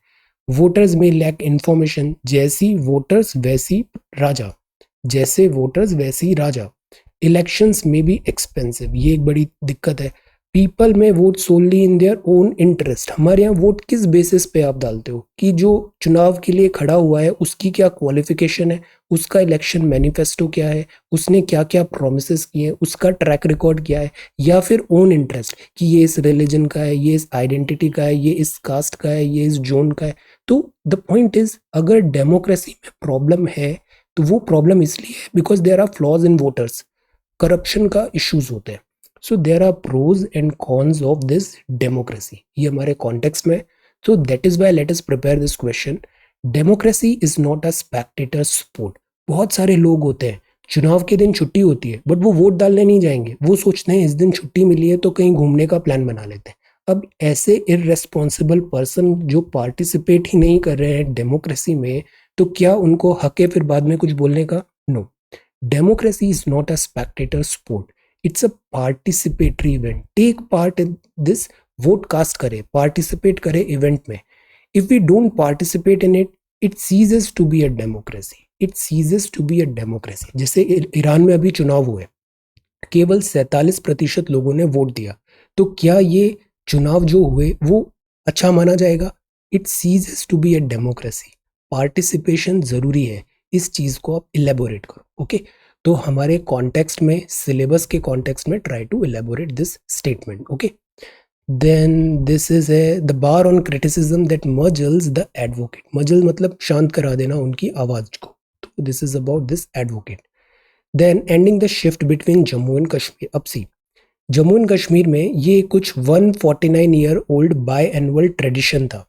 वोटर्स में लैक इन्फॉर्मेशन, जैसी वोटर्स वैसी राजा, जैसे वोटर्स वैसी राजा। इलेक्शंस में भी एक्सपेंसिव, ये एक बड़ी दिक्कत है। पीपल में vote solely in their own interest, हमारे यहाँ वोट किस बेसिस पे आप डालते हो कि जो चुनाव के लिए खड़ा हुआ है उसकी क्या क्वालिफिकेशन है, उसका इलेक्शन मैनिफेस्टो क्या है, उसने क्या क्या प्रोमिसेस किए, उसका ट्रैक रिकॉर्ड क्या है, या फिर ओन इंटरेस्ट कि ये इस रिलीजन का है, ये इस आइडेंटिटी का है, ये इस कास्ट का है, ये इस जोन का है। तो द पॉइंट इज, अगर डेमोक्रेसी में प्रॉब्लम है तो वो प्रॉब्लम इसलिए है because there are flaws in voters, corruption का इश्यूज होते हैं। So there are pros and cons of this democracy, ये हमारे कॉन्टेक्स्ट में। So that is why let us prepare this question. Democracy is not a spectator sport. बहुत सारे लोग होते हैं, चुनाव के दिन छुट्टी होती है बट वो वोट डालने नहीं जाएंगे, वो सोचते हैं इस दिन छुट्टी मिली है तो कहीं घूमने का प्लान बना लेते हैं। अब ऐसे इररेस्पॉन्सिबल पर्सन जो पार्टिसिपेट ही नहीं कर रहे हैं डेमोक्रेसी में, तो क्या उनको हक है फिर बाद में कुछ बोलने का? No, democracy is not a spectator sport, it's a participatory event. Take part in this, vote cast करे, पार्टिसिपेट करे इवेंट में। If we don't participate in it, it ceases to be a democracy, it ceases to be a democracy. जैसे Iran में अभी चुनाव हुए, केवल 47% लोगों ने वोट दिया, तो क्या ये चुनाव जो हुए वो अच्छा माना जाएगा? It ceases to be a democracy. Participation जरूरी है, इस चीज को आप इलेबोरेट करो। ओके, तो हमारे कॉन्टेक्स्ट में, सिलेबस के कॉन्टेक्स्ट में try to elaborate this statement. Okay, then this is a the bar on criticism that muzzles the advocate. Muzzle मतलब शांत करा देना उनकी आवाज को, तो this is about this advocate. Then ending the shift between Jammu and Kashmir. अब सी, जम्मू एंड कश्मीर में ये कुछ 149 year old biannual tradition था।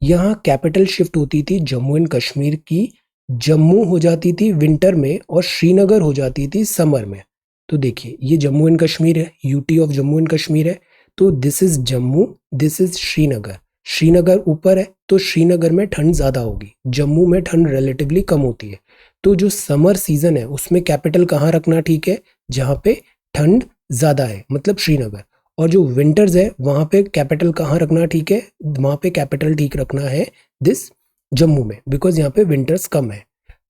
यहाँ कैपिटल शिफ्ट होती थी जम्मू एंड कश्मीर की, जम्मू हो जाती थी विंटर में और श्रीनगर हो जाती थी समर में। तो देखिए ये जम्मू एंड कश्मीर है, UT of Jammu and Kashmir है, तो this is Jammu, this is Srinagar. Srinagar ऊपर है तो श्रीनगर में ठंड ज़्यादा होगी, जम्मू में ठंड रिलेटिवली कम होती है। तो जो समर सीजन है उसमें कैपिटल कहाँ रखना ठीक है? जहाँ पे ठंड ज़्यादा है, मतलब श्रीनगर। और जो विंटर्स है वहाँ पे कैपिटल कहाँ रखना ठीक है? वहाँ पे कैपिटल ठीक रखना है दिस जम्मू में, बिकॉज यहाँ पे विंटर्स कम है।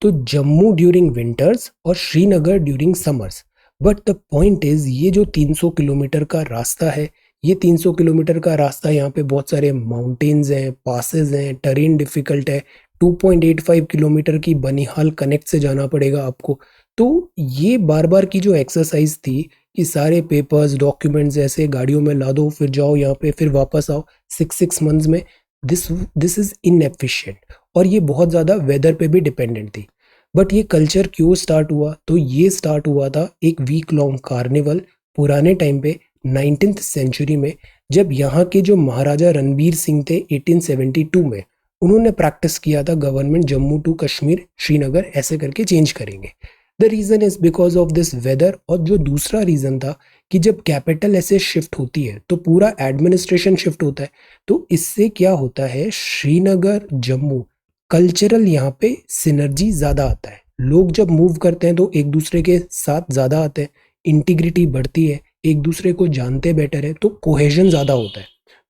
तो जम्मू ड्यूरिंग विंटर्स और Srinagar during summers. But the point is, ये जो 300 किलोमीटर का रास्ता है, ये 300 किलोमीटर का रास्ता, यहाँ पे बहुत सारे माउंटेन्स हैं, पासेस हैं, टेरेन डिफिकल्ट है, 2.85 किलोमीटर की बनिहाल कनेक्ट से जाना पड़ेगा आपको। तो ये बार बार की जो एक्सरसाइज थी, कि सारे पेपर्स डॉक्यूमेंट्स ऐसे गाड़ियों में ला दो, फिर जाओ यहाँ पे, फिर वापस आओ 6 मंथ्स में, दिस इज़ इनएफिशिएंट। और ये बहुत ज़्यादा वेदर पे भी डिपेंडेंट थी। बट ये कल्चर क्यों स्टार्ट हुआ? तो ये स्टार्ट हुआ था एक वीक लॉन्ग कार्निवल पुराने टाइम पे 19th सेंचुरी में, जब यहाँ के जो महाराजा रणबीर सिंह थे 1872 में, उन्होंने प्रैक्टिस किया था गवर्नमेंट जम्मू टू कश्मीर श्रीनगर ऐसे करके चेंज करेंगे। The reason is because of this weather. और जो दूसरा रीज़न था कि जब कैपिटल ऐसे शिफ्ट होती है तो पूरा एडमिनिस्ट्रेशन शिफ्ट होता है। तो इससे क्या होता है, श्रीनगर जम्मू कल्चरल यहाँ पे सिनर्जी ज़्यादा आता है। लोग जब मूव करते हैं तो एक दूसरे के साथ ज़्यादा आते हैं, इंटीग्रिटी बढ़ती है, एक दूसरे को जानते बेटर है, तो कोहेजन ज़्यादा होता है।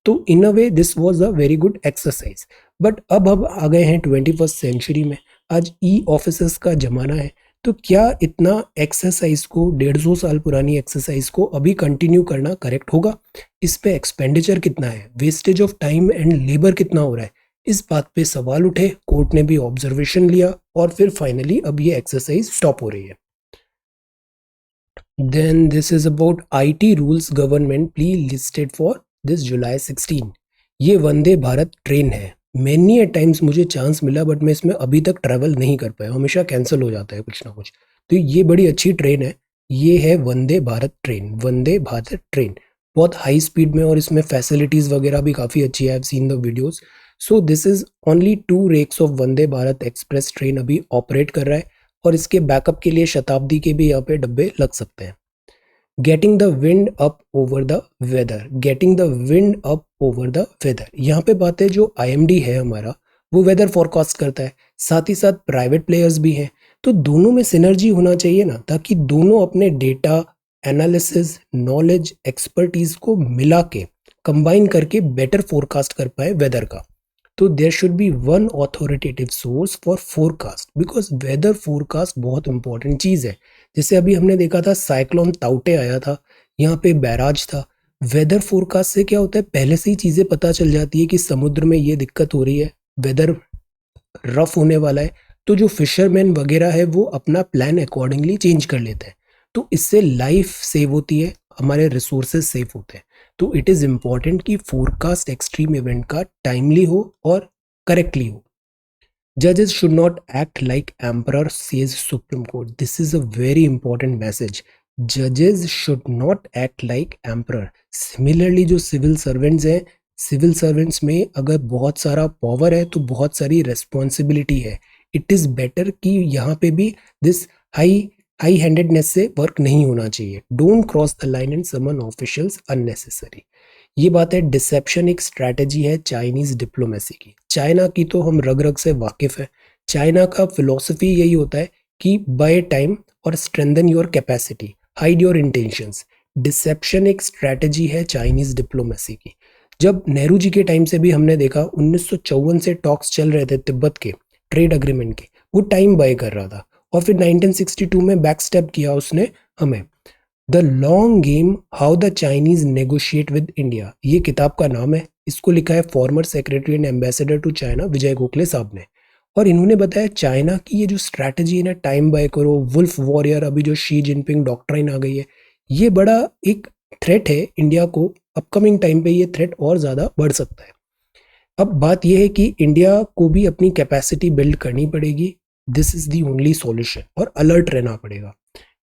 तो in a way this was a very good exercise. But अब आ गए हैं 21st सेंचुरी में, आज ई ऑफिसर्स का ज़माना है। तो क्या इतना एक्सरसाइज को, 150 साल पुरानी एक्सरसाइज को अभी कंटिन्यू करना करेक्ट होगा? इस पे एक्सपेंडिचर कितना है, wastage of time and labour कितना हो रहा है, इस बात पे सवाल उठे। कोर्ट ने भी ऑब्जर्वेशन लिया और फिर फाइनली अब ये एक्सरसाइज स्टॉप हो रही है। Then this is about IT rules government plea listed for this July 16। ये वंदे भारत ट्रेन है। मैनी टाइम्स मुझे चांस मिला बट मैं इसमें अभी तक ट्रैवल नहीं कर पाया, हमेशा कैंसिल हो जाता है कुछ ना कुछ। तो ये बड़ी अच्छी ट्रेन है। ये है वंदे भारत ट्रेन, वंदे भारत ट्रेन बहुत हाई स्पीड में, और इसमें फैसिलिटीज़ वगैरह भी काफ़ी अच्छी है। I have seen the videos. So this is only 2 rakes of Vande Bharat express train अभी ऑपरेट कर रहा है, और इसके बैकअप के लिए शताब्दी के भी यहाँ पे डब्बे लग सकते हैं। Getting the wind up over the weather, getting the wind up over the weather, यहाँ पे बात है जो IMD है हमारा, वो वेदर फोरकास्ट करता है, साथ ही साथ प्राइवेट प्लेयर्स भी हैं। तो दोनों में सिनर्जी होना चाहिए ना, ताकि दोनों अपने डेटा एनालिसिस नॉलेज एक्सपर्टीज को मिला के कंबाइन करके बेटर फोरकास्ट कर पाए वेदर का। तो there should be one authoritative source for forecast, because weather forecast बहुत इंपॉर्टेंट चीज़ है। जैसे अभी हमने देखा था साइक्लोन ताउटे आया था, यहाँ पे बैराज था। वेदर फोरकास्ट से क्या होता है, पहले से ही चीज़ें पता चल जाती है कि समुद्र में ये दिक्कत हो रही है, वेदर रफ होने वाला है। तो जो फिशरमैन वगैरह है वो अपना प्लान अकॉर्डिंगली चेंज कर लेते हैं। तो इससे लाइफ सेव होती है, हमारे रिसोर्सेज सेव होते हैं। तो इट इज़ इम्पॉर्टेंट कि फोरकास्ट एक्सट्रीम इवेंट का टाइमली हो और करेक्टली हो। Judges should not act like emperor, says Supreme Court. This is a very important message. Judges should not act like emperor. Similarly जो civil servants हैं, civil servants में अगर बहुत सारा पावर है तो बहुत सारी रेस्पॉन्सिबिलिटी है। इट इज़ बेटर कि यहाँ पे भी दिस हाई हैंडेडनेस से वर्क नहीं होना चाहिए। Don't cross the line and summon officials unnecessary. ये बात है, डिसेप्शन एक स्ट्रैटेजी है चाइनीज डिप्लोमेसी की। चाइना की तो हम रग रग से वाकिफ है। चाइना का फिलॉसफी यही होता है कि बाय टाइम और strengthen your capacity, hide your intentions. Deception एक स्ट्रैटेजी है चाइनीज डिप्लोमेसी की। जब नेहरू जी के टाइम से भी हमने देखा, 1954 से टॉक्स चल रहे थे तिब्बत के ट्रेड अग्रीमेंट के, वो टाइम बाय कर रहा था, और फिर 1962 में बैक स्टेप किया उसने हमें। The long game how the Chinese negotiate with India, ये किताब का नाम है। इसको लिखा है former secretary and ambassador to China Vijay Gokhale साहब ने। और इन्होंने बताया चाइना की ये जो स्ट्रैटेजी है ना, टाइम बाय करो, वुल्फ वॉरियर, अभी जो शी जिनपिंग डॉक्ट्राइन आ गई है, ये बड़ा एक थ्रेट है इंडिया को। अपकमिंग टाइम पे ये थ्रेट और ज़्यादा बढ़ सकता है। अब बात यह है कि इंडिया को भी अपनी कैपेसिटी बिल्ड करनी पड़ेगी। This is the only solution, और अलर्ट रहना पड़ेगा।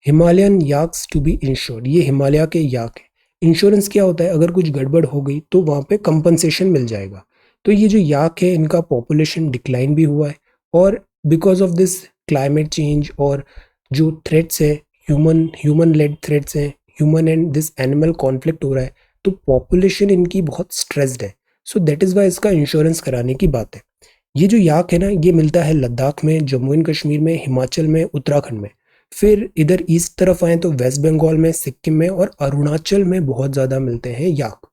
हिमालयन याक्स टू बी इंश्योर्ड, ये हिमालय के याक है। इंश्योरेंस क्या होता है, अगर कुछ गड़बड़ हो गई तो वहाँ पे कंपनसेशन मिल जाएगा। तो ये जो याक है, इनका पॉपुलेशन डिक्लाइन भी हुआ है, और because of this climate change और जो थ्रेट्स है, ह्यूमन लेड थ्रेट्स हैं, human and this animal conflict हो रहा है, तो पॉपुलेशन इनकी बहुत स्ट्रेस्ड है। सो दैट इज़ वाई इसका इंश्योरेंस कराने की बात है। ये जो याक है ना, ये मिलता है लद्दाख में, जम्मू एंड कश्मीर में, हिमाचल में, उत्तराखंड में। फिर इधर ईस्ट तरफ आए तो वेस्ट बंगाल में, सिक्किम में और अरुणाचल में बहुत ज़्यादा मिलते हैं याक।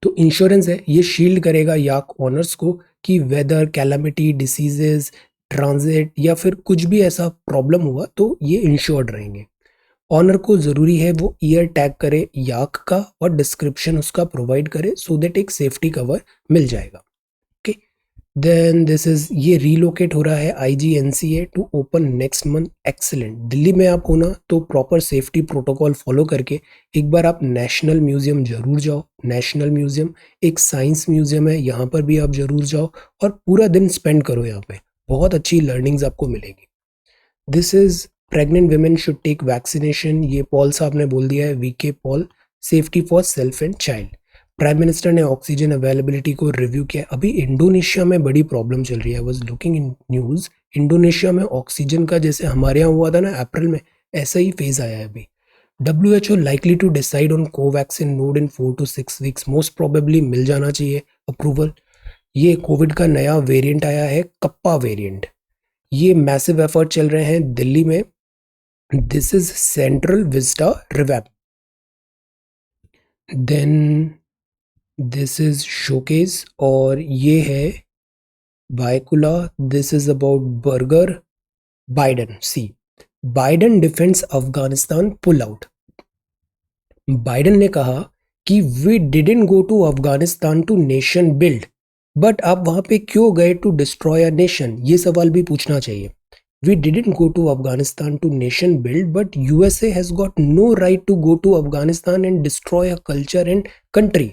तो इंश्योरेंस है, ये शील्ड करेगा याक ऑनर्स को कि वेदर कैलामिटी, डिसीजेज, ट्रांजिट या फिर कुछ भी ऐसा प्रॉब्लम हुआ तो ये इंश्योर्ड रहेंगे। ऑनर को ज़रूरी है वो ईयर टैग करे याक का और डिस्क्रिप्शन उसका प्रोवाइड करे, सो दैट एक सेफ्टी कवर मिल जाएगा। ओके, देन दिस इज ये रीलोकेट हो रहा है IGNCA to open next month. Excellent. Delhi में आप हो ना तो प्रॉपर सेफ्टी प्रोटोकॉल फॉलो करके एक बार आप नेशनल म्यूजियम जरूर जाओ। नेशनल म्यूजियम एक साइंस म्यूजियम है, यहाँ पर भी आप जरूर जाओ और पूरा दिन स्पेंड करो यहाँ पे, बहुत अच्छी लर्निंग्स आपको मिलेगी। This is pregnant women should take vaccination, ये पॉल साहब ने बोल दिया है, VK Paul. Safety for self and child. Prime minister ने ऑक्सीजन अवेलेबिलिटी को रिव्यू किया। अभी इंडोनेशिया में बड़ी प्रॉब्लम चल रही है। I was looking in news, Indonesia में ऑक्सीजन का जैसे हमारे यहाँ हुआ था ना अप्रैल में, ऐसा ही फेज आया है अभी। WHO likely to decide on Covaxin nod in 4 to 6 weeks, most probably मिल जाना चाहिए अप्रूवल। ये कोविड का नया वेरिएंट आया है, कप्पा वेरिएंट। ये मैसिव एफर्ट चल रहे हैं दिल्ली में। This is Central Vista revamp. Then this is showcase और ये है Byculla. This is about burger. Biden, see Biden defends Afghanistan pull out. Biden ने कहा कि we didn't go to Afghanistan to nation build, but आप वहां पे क्यों गए टू डिस्ट्रॉय अ नेशन, ये सवाल भी पूछना चाहिए। We didn't go to Afghanistan to nation build, but USA has got no right to go to Afghanistan and destroy a culture and country.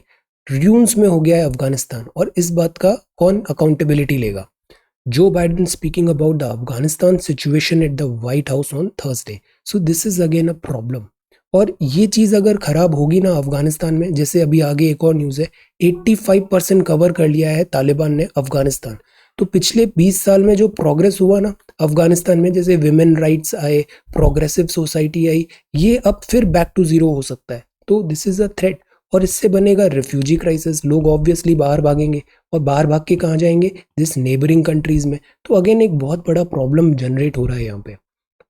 र्यून्स में हो गया है अफगानिस्तान और इस बात का कौन अकाउंटेबिलिटी लेगा? जो Biden speaking about the Afghanistan situation at the white house on Thursday. So this is again a problem. और ये चीज़ अगर खराब होगी ना अफगानिस्तान में, जैसे अभी आगे एक और न्यूज़ है, 85% कवर कर लिया है तालिबान ने अफगानिस्तान। तो पिछले 20 साल में जो प्रोग्रेस हुआ ना अफगानिस्तान में, जैसे विमेन राइट्स आए, प्रोग्रेसिव सोसाइटी आई, ये अब फिर बैक टू जीरो हो सकता है। तो दिस इज अ थ्रेट और इससे बनेगा रिफ्यूजी क्राइसिस। लोग ऑब्वियसली बाहर भागेंगे और बाहर भाग के कहाँ जाएंगे? दिस नेबरिंग कंट्रीज में। तो अगेन एक बहुत बड़ा प्रॉब्लम जनरेट हो रहा है यहाँ पे।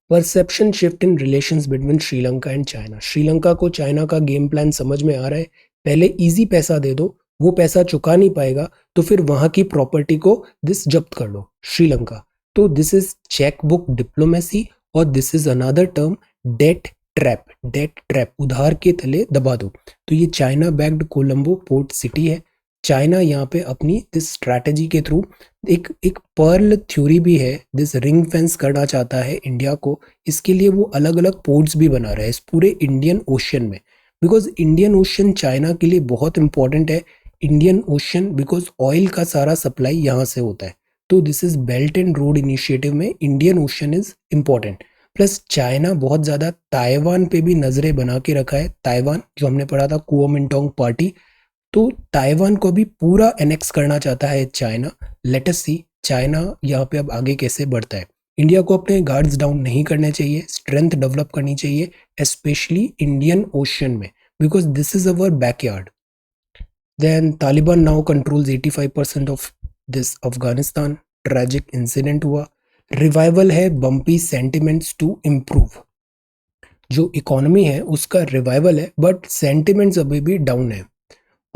Perception shift in relations between Sri Lanka and China. Sri Lanka को चाइना का गेम प्लान समझ में आ रहा है, पहले इजी पैसा दे दो, वो पैसा चुका नहीं पाएगा तो फिर वहां की प्रॉपर्टी को दिस जब्त कर लो श्रीलंका। तो this is cheque book diplomacy और this is another term debt trap. Debt trap, उधार के तले दबा दो। तो ये China backed Colombo port city है। चाइना यहाँ पे अपनी दिस स्ट्रैटेजी के थ्रू एक पर्ल थ्योरी भी है, दिस रिंग फेंस करना चाहता है इंडिया को। इसके लिए वो अलग अलग पोर्ट्स भी बना रहा है इस पूरे इंडियन ओशन में, बिकॉज इंडियन ओशन चाइना के लिए बहुत इंपॉर्टेंट है। इंडियन ओशन बिकॉज ऑयल का सारा सप्लाई यहाँ से होता है। तो this is belt and road initiative में Indian ocean is important. Plus China बहुत ज़्यादा ताइवान पे भी नज़रें बना के रखा है। ताइवान जो हमने पढ़ा था कुओमिंटांग पार्टी, तो ताइवान को भी पूरा एनेक्स करना चाहता है चाइना। लेट अस सी चाइना यहाँ पे अब आगे कैसे बढ़ता है। इंडिया को अपने गार्ड्स डाउन नहीं करने चाहिए, स्ट्रेंथ डेवलप करनी चाहिए, स्पेशली इंडियन ओशन में, because this is our backyard. Then Taliban now controls 85% of this Afghanistan. Tragic incident हुआ। रिवाइवल है बम्पी सेंटिमेंट्स टू इम्प्रूव। जो इकोनॉमी है उसका रिवाइवल है बट सेंटिमेंट्स अभी भी डाउन है।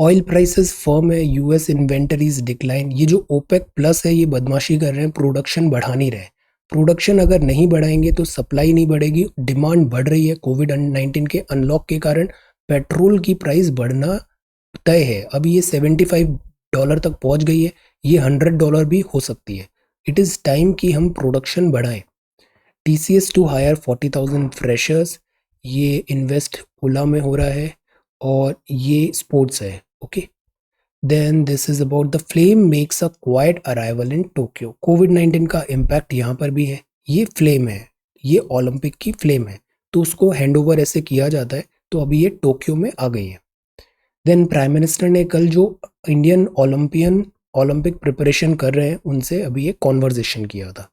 ऑयल प्राइसेस फर्म है, यूएस इन्वेंटरीज डिक्लाइन। ये जो ओपेक प्लस है ये बदमाशी कर रहे हैं, प्रोडक्शन बढ़ा नहीं रहे। प्रोडक्शन अगर नहीं बढ़ाएंगे तो सप्लाई नहीं बढ़ेगी, डिमांड बढ़ रही है। कोविड-19 के अनलॉक के कारण पेट्रोल की प्राइस बढ़ना तय है। अभी ये $75 तक पहुंच गई है, ये $100 भी हो सकती है। इट इज़ टाइम कि हम प्रोडक्शन बढ़ाएं। TCS टू हायर 40,000 फ्रेशर्स, ये इन्वेस्ट ओला में हो रहा है और ये स्पोर्ट्स है। Okay, then this is about the flame makes a quiet arrival in Tokyo. कोविड-19 का इम्पैक्ट यहाँ पर भी है। ये फ्लेम है, ये ओलंपिक की फ्लेम है, तो उसको हैंड ओवर ऐसे किया जाता है। तो अभी ये टोक्यो में आ गई है। देन प्राइम मिनिस्टर ने कल जो इंडियन ओलंपिक प्रिपरेशन कर रहे हैं उनसे अभी ये कॉन्वर्जेशन किया था।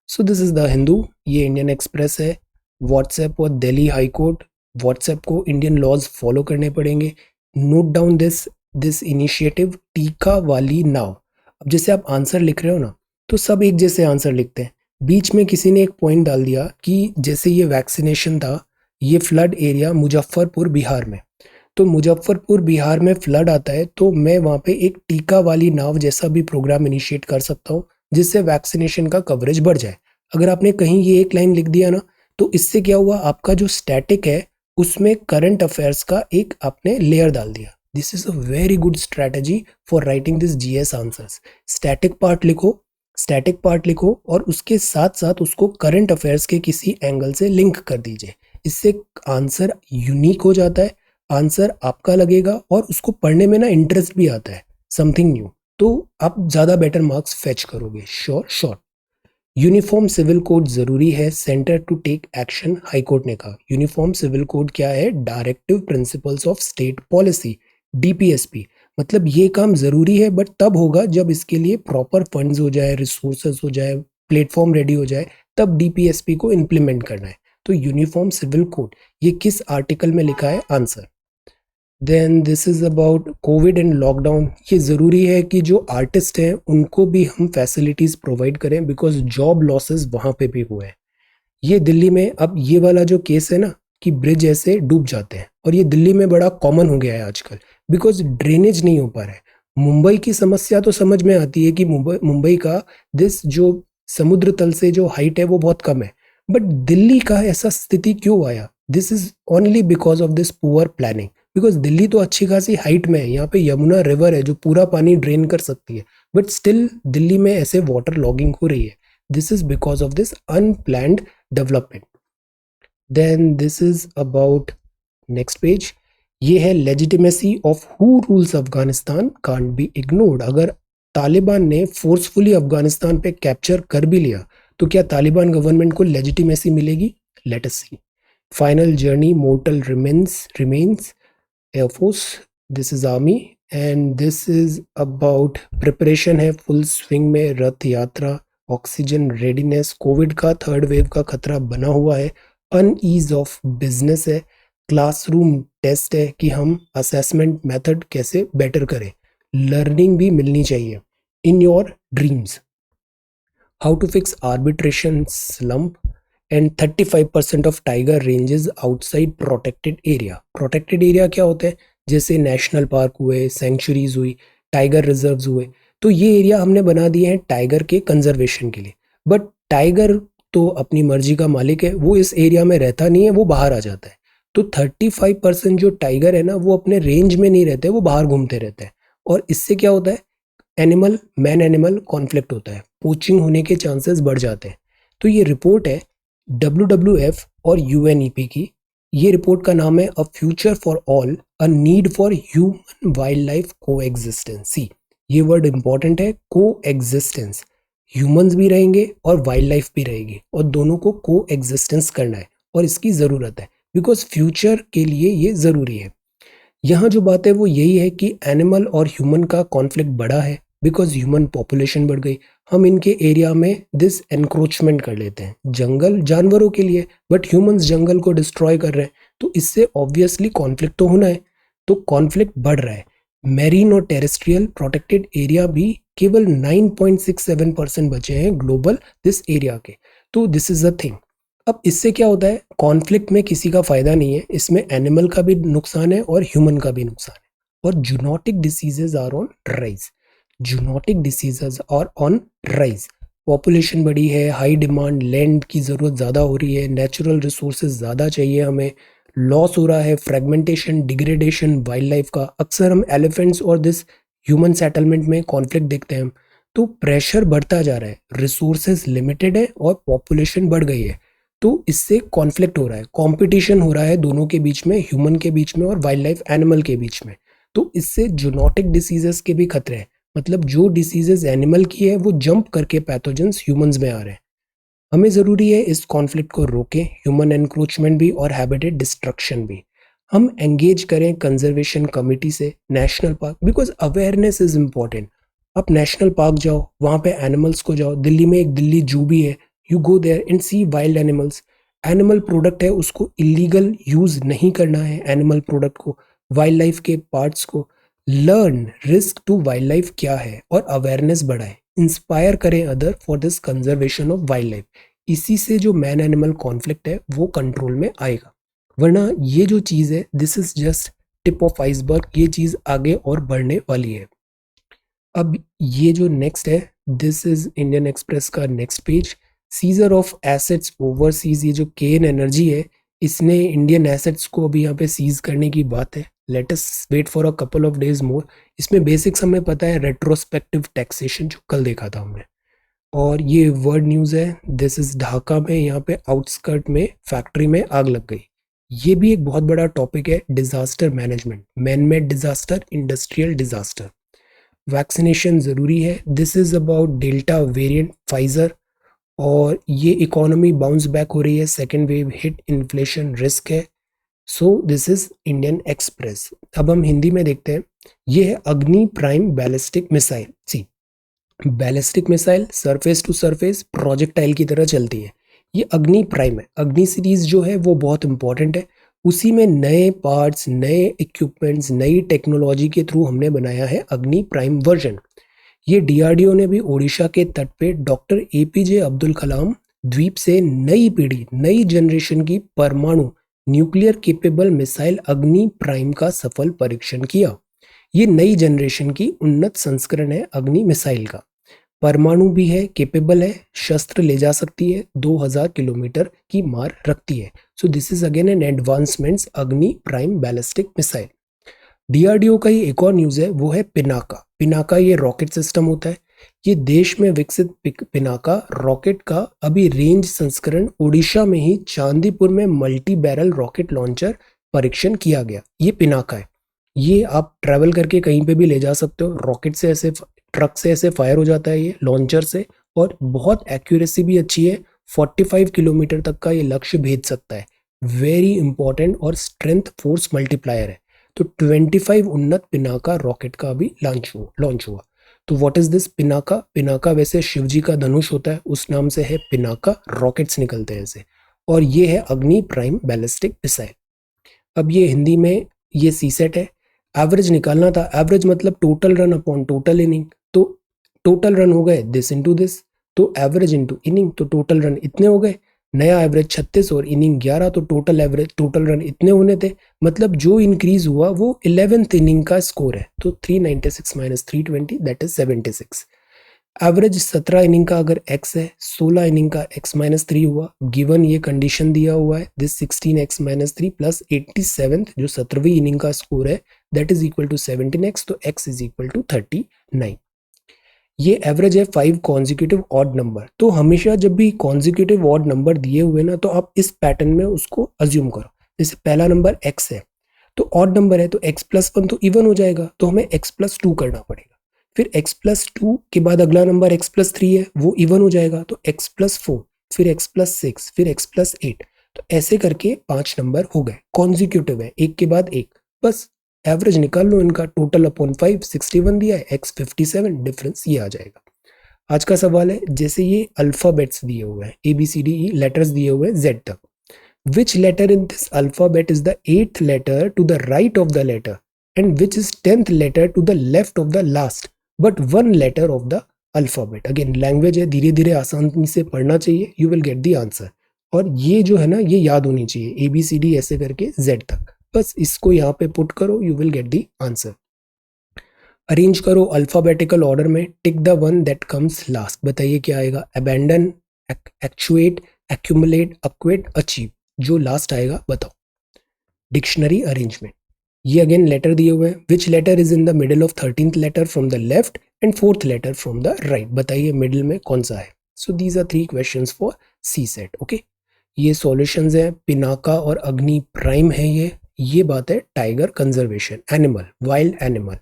सो दिस इज द हिंदू, ये इंडियन एक्सप्रेस है। व्हाट्सएप और दिल्ली हाई कोर्ट। व्हाट्सएप को इंडियन लॉज फॉलो करने पड़ेंगे। नोट डाउन दिस इनिशिएटिव टीका वाली नाव। अब जैसे आप आंसर लिख रहे हो ना तो सब एक जैसे आंसर लिखते हैं, बीच में किसी ने एक पॉइंट डाल दिया कि जैसे ये वैक्सीनेशन था, ये फ्लड एरिया मुजफ्फरपुर बिहार में, तो मुजफ्फरपुर बिहार में फ्लड आता है तो मैं वहाँ पे एक टीका वाली नाव जैसा भी प्रोग्राम इनिशिएट कर सकता हूँ जिससे वैक्सीनेशन का कवरेज बढ़ जाए। अगर आपने कहीं ये एक लाइन लिख दिया ना तो इससे क्या हुआ, आपका जो स्टैटिक है उसमें करंट अफेयर्स का एक आपने लेयर डाल दिया। This is a very good strategy for writing this GS answers. Static part लिखो और उसके साथ साथ उसको करंट अफेयर्स के किसी एंगल से लिंक कर दीजिए। इससे आंसर यूनिक हो जाता है, आंसर आपका लगेगा और उसको पढ़ने में ना इंटरेस्ट भी आता है, समथिंग न्यू। तो आप ज़्यादा बेटर मार्क्स फेच करोगे, श्योर। यूनिफॉर्म सिविल कोड जरूरी है, center to take action, high court ने कहा। यूनिफॉर्म सिविल कोड क्या है? Directive principles of state policy, DPSP. मतलब ये काम जरूरी है, बट तब होगा जब इसके लिए प्रॉपर फंड्स हो जाए, रिसोर्सेज हो जाए, प्लेटफॉर्म रेडी हो जाए, तब डीपीएसपी को इम्प्लीमेंट करना है। तो यूनिफॉर्म सिविल कोड ये किस आर्टिकल में लिखा है? Answer. Then this is about covid and lockdown. ये ज़रूरी है कि जो आर्टिस्ट हैं उनको भी हम फैसिलिटीज़ प्रोवाइड करें, बिकॉज जॉब लॉसेस वहाँ पे भी हुए हैं। ये दिल्ली में अब ये वाला जो केस है ना कि ब्रिज ऐसे डूब जाते हैं, और ये दिल्ली में बड़ा कॉमन हो गया है आजकल, बिकॉज ड्रेनेज नहीं हो पा रहा है। मुंबई की समस्या तो समझ में आती है कि मुंबई का दिस जो समुद्र तल से जो हाइट है वो बहुत कम है, बट दिल्ली का ऐसा स्थिति क्यों आया? This is only because of this poor planning. Because Delhi तो अच्छी खासी हाइट में है, यहाँ पे यमुना रिवर है जो पूरा पानी ड्रेन कर सकती है, बट स्टिल दिल्ली में ऐसे वाटर लॉगिंग हो रही है। This is because of this unplanned development. Then this is about next page. ये है legitimacy of who rules Afghanistan can't be ignored. अगर तालिबान ने फोर्सफुली अफगानिस्तान पे कैप्चर कर भी लिया तो क्या तालिबान गवर्नमेंट को लेजिटिमेसी मिलेगी? Let us see. Final journey mortal remains air force, this is army, and this is about preparation है फुल स्विंग में, Rath Yatra, oxygen readiness, covid का थर्ड वेव का खतरा बना हुआ है, अनईज ऑफ बिजनेस है, क्लासरूम टेस्ट है कि हम असेसमेंट मेथड कैसे बेटर करें, लर्निंग भी मिलनी चाहिए, in your dreams, how to fix arbitration slump, and 35% of tiger ranges outside protected area. Protected area क्या होता है? जैसे नेशनल पार्क हुए, सेंचुरीज हुई, टाइगर रिजर्व्स हुए, तो ये एरिया हमने बना दिए हैं टाइगर के कंजर्वेशन के लिए। बट टाइगर तो अपनी मर्जी का मालिक है, वो इस एरिया में रहता नहीं है, वो बाहर आ जाता है। तो 35% जो टाइगर है ना वो अपने रेंज में नहीं रहते, वो बाहर घूमते रहते हैं। और इससे क्या होता है? एनिमल मैन एनिमल कॉन्फ्लिक्ट होता है, पोचिंग होने के चांसेस बढ़ जाते हैं। तो ये रिपोर्ट है WWF और UNEP की। ये रिपोर्ट का नाम है a future for all, a need for human wild life को एग्जिस्टेंस। सी, ये वर्ड इंपॉर्टेंट है, को एग्जिस्टेंस। ह्यूमंस भी रहेंगे और वाइल्ड लाइफ भी रहेगी, और दोनों को को एग्जिस्टेंस करना है, और इसकी ज़रूरत है, बिकॉज फ्यूचर के लिए ये ज़रूरी है। यहाँ जो बात है वो यही है कि एनिमल और ह्यूमन का कॉन्फ्लिक्ट बढ़ा है, बिकॉज ह्यूमन पॉपुलेशन बढ़ गई। हम इनके एरिया में दिस एनक्रोचमेंट कर लेते हैं, जंगल जानवरों के लिए, बट ह्यूमंस जंगल को डिस्ट्रॉय कर रहे हैं, तो इससे ऑब्वियसली कॉन्फ्लिक्ट तो होना है। तो कॉन्फ्लिक्ट बढ़ रहा है। मैरीन और टेरेस्ट्रियल प्रोटेक्टेड एरिया भी केवल 9.67% बचे हैं ग्लोबल दिस एरिया के। तो दिस इज अ थिंग। अब इससे क्या होता है? कॉन्फ्लिक्ट में किसी का फायदा नहीं है, इसमें एनिमल का भी नुकसान है और ह्यूमन का भी नुकसान है। और zoonotic diseases are on rise. Zoonotic diseases are on rise. Population बढ़ी है, हाई डिमांड, लैंड की ज़रूरत ज़्यादा हो रही है, नेचुरल रिसोर्सेज ज़्यादा चाहिए हमें, लॉस हो रहा है, फ्रेगमेंटेशन, डिग्रेडेशन वाइल्ड लाइफ का। अक्सर हम एलिफेंट्स और दिस ह्यूमन सेटलमेंट में कॉन्फ्लिक्ट देखते हैं हम। तो प्रेशर बढ़ता जा रहा है, रिसोर्सेज लिमिटेड है और पॉपुलेशन बढ़ गई है, तो इससे कॉन्फ्लिक्ट हो रहा है, कंपटीशन हो रहा है दोनों के बीच में, ह्यूमन के बीच में और वाइल्ड लाइफ एनिमल के बीच में। तो इससे जूनोटिक डिसीजेस के भी खतरे हैं, मतलब जो डिसीजेस एनिमल की है वो जंप करके पैथोजेंस ह्यूमंस में आ रहे हैं। हमें ज़रूरी है इस कॉन्फ्लिक्ट को रोकें, ह्यूमन एनक्रोचमेंट भी और हैबिटेट डिस्ट्रक्शन भी। हम एंगेज करें कंजर्वेशन कमिटी से, national park, because awareness is important. आप नेशनल पार्क जाओ, वहाँ पे एनिमल्स को जाओ, दिल्ली में एक दिल्ली जू भी है, you go there and see wild animals. Animal product है, उसको इलीगल यूज नहीं करना है, एनिमल प्रोडक्ट को, वाइल्ड लाइफ के पार्ट्स को। Learn risk to wild life क्या है और अवेयरनेस बढ़ाए, इंस्पायर करें other for this conservation of wild life. इसी से जो मैन एनिमल कॉन्फ्लिक्ट है वो कंट्रोल में आएगा। वरना ये जो चीज़ है, this is just tip of iceberg, ये चीज़ आगे और बढ़ने वाली है। अब ये जो नेक्स्ट है, दिस इज इंडियन एक्सप्रेस का next page. Scissor of assets overseas, ये जो केन एनर्जी है, इसने इंडियन एसेट्स को अभी यहाँ पे सीज करने की बात है। Let us wait for a couple of days more. इसमें बेसिक्स हमें पता है, रेट्रोस्पेक्टिव टैक्सेशन जो कल देखा था हमने। और ये वर्ल्ड न्यूज़ है, दिस इज ढाका में, यहाँ पे आउटस्कर्ट में फैक्ट्री में आग लग गई। ये भी एक बहुत बड़ा टॉपिक है, disaster management, man made disaster, industrial disaster. Vaccination ज़रूरी है, this is about delta variant Pfizer, और ये इकोनॉमी बाउंस बैक हो रही है, second wave hit, inflation risk है। So this is Indian Express. अब हम हिंदी में देखते हैं, ये है Agni prime ballistic missile. See, ballistic missile surface to surface projectile की तरह चलती है। ये अग्नि प्राइम है, अग्नि सीरीज जो है वो बहुत इंपॉर्टेंट है। उसी में नए पार्ट्स, नए इक्विपमेंट्स, नई टेक्नोलॉजी के थ्रू हमने बनाया है अग्नि प्राइम वर्जन। ये डीआरडीओ ने भी ओडिशा के तट पे डॉक्टर एपीजे अब्दुल कलाम द्वीप से नई पीढ़ी, नई जनरेशन की परमाणु न्यूक्लियर केपेबल मिसाइल अग्नि प्राइम का सफल परीक्षण किया। ये नई जनरेशन की उन्नत संस्करण है अग्नि मिसाइल का। परमाणु भी है, केपेबल है, शस्त्र ले जा सकती है, 2000 किलोमीटर की मार रखती है। So this is again an advancements Agni prime ballistic missile. DRDO का ही एक और न्यूज है, वो है पिनाका। पिनाका ये रॉकेट सिस्टम होता है। ये देश में विकसित पिनाका रॉकेट का अभी रेंज संस्करण उड़ीसा में ही चांदीपुर में मल्टी बैरल रॉकेट लॉन्चर परीक्षण किया गया। ये पिनाका है, ये आप ट्रैवल करके कहीं पे भी ले जा सकते हो। रॉकेट से ऐसे, ट्रक से ऐसे फायर हो जाता है ये लॉन्चर से, और बहुत एक्यूरेसी भी अच्छी है, 45 किलोमीटर तक का ये लक्ष्य भेज सकता है। वेरी इंपॉर्टेंट और स्ट्रेंथ फोर्स मल्टीप्लायर है। तो 25 उन्नत पिनाका रॉकेट का अभी लॉन्च हुआ। तो what is this Pinaka? Pinaka वैसे शिवजी का धनुष होता है, उस नाम से है पिनाका, रॉकेट्स निकलते हैं ऐसे। और ये है अग्नि प्राइम बैलिस्टिक मिसाइल। अब ये हिंदी में ये सीसेट है। एवरेज निकालना था, एवरेज मतलब total run upon total inning. तो टोटल रन हो गए दिस इनटू दिस, तो एवरेज इनटू इनिंग, तो टोटल रन इतने हो गए। नया एवरेज 36 और इनिंग 11, तो टोटल एवरेज, टोटल रन इतने होने थे। मतलब जो इंक्रीज हुआ वो 11th इनिंग का स्कोर है। तो 396 minus 320 that is 76। Average 17 inning का अगर x है, 16 इनिंग का x माइनस 3 हुआ। गिवन ये कंडीशन दिया हुआ है, this 16x minus 3 plus 87th जो 17वीं इनिंग का स्कोर है, that is equal to 17x, तो x इज इक्वल टू 39। ये एवरेज है 5 कॉन्जिक्यूटिव ऑड नंबर। तो हमेशा जब भी कॉन्जिक्यूटिव ऑड नंबर दिए हुए ना, तो आप इस पैटर्न में उसको अज्यूम करो। जैसे पहला नंबर x है, तो ऑड नंबर है, तो x प्लस 1 तो इवन हो जाएगा, तो हमें x प्लस 2 करना पड़ेगा। फिर x प्लस 2 के बाद अगला नंबर x प्लस 3 है, वो इवन हो जाएगा, तो x प्लस 4, फिर x प्लस 6, फिर x प्लस 8। तो ऐसे करके 5 नंबर हो गए, कॉन्जिक्यूटिव है, एक के बाद एक। बस एवरेज निकाल लो इनका, टोटल अपॉन 5, 61 दिया है, x 57, डिफरेंस ये आ जाएगा। आज का सवाल है, जैसे ये अल्फाबेट्स दिए हुए हैं, ABCDE लेटर्स दिए हुए हैं Z तक। Which letter in this alphabet is the 8th letter to the right of the letter and which is 10th letter to the left of the last but one letter of the alphabet? Again language है, धीरे धीरे आसानी से पढ़ना चाहिए, you will get the answer। और ये जो है ना, ये याद होनी चाहिए, ABCD ऐसे करके Z तक। बस इसको यहाँ पे पुट करो, you will get the answer। Arrange करो अल्फाबेटिकल ऑर्डर में, tick the one that comes last. बताइए क्या आएगा? Abandon, actuate, accumulate, acquit, achieve. जो लास्ट आएगा बताओ। डिक्शनरी अरेंजमेंट, ये अगेन लेटर दिए हुए हैं। Which letter is in the middle of 13th letter from the left and 4th letter from the right? बताइए मिडिल में कौन सा है। So these are 3 questions for CSAT. Okay, ये सॉल्यूशंस है। पिनाका और अग्नि प्राइम है ये बात है tiger conservation, animal, wild animal.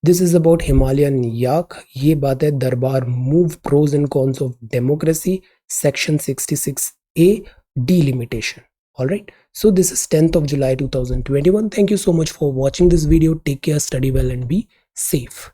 This is about Himalayan yak, ये बात है दरबार move, pros and cons of democracy, section 66A, delimitation. All right, so this is 10th of July 2021. Thank you so much for watching this video. Take care, study well and be safe.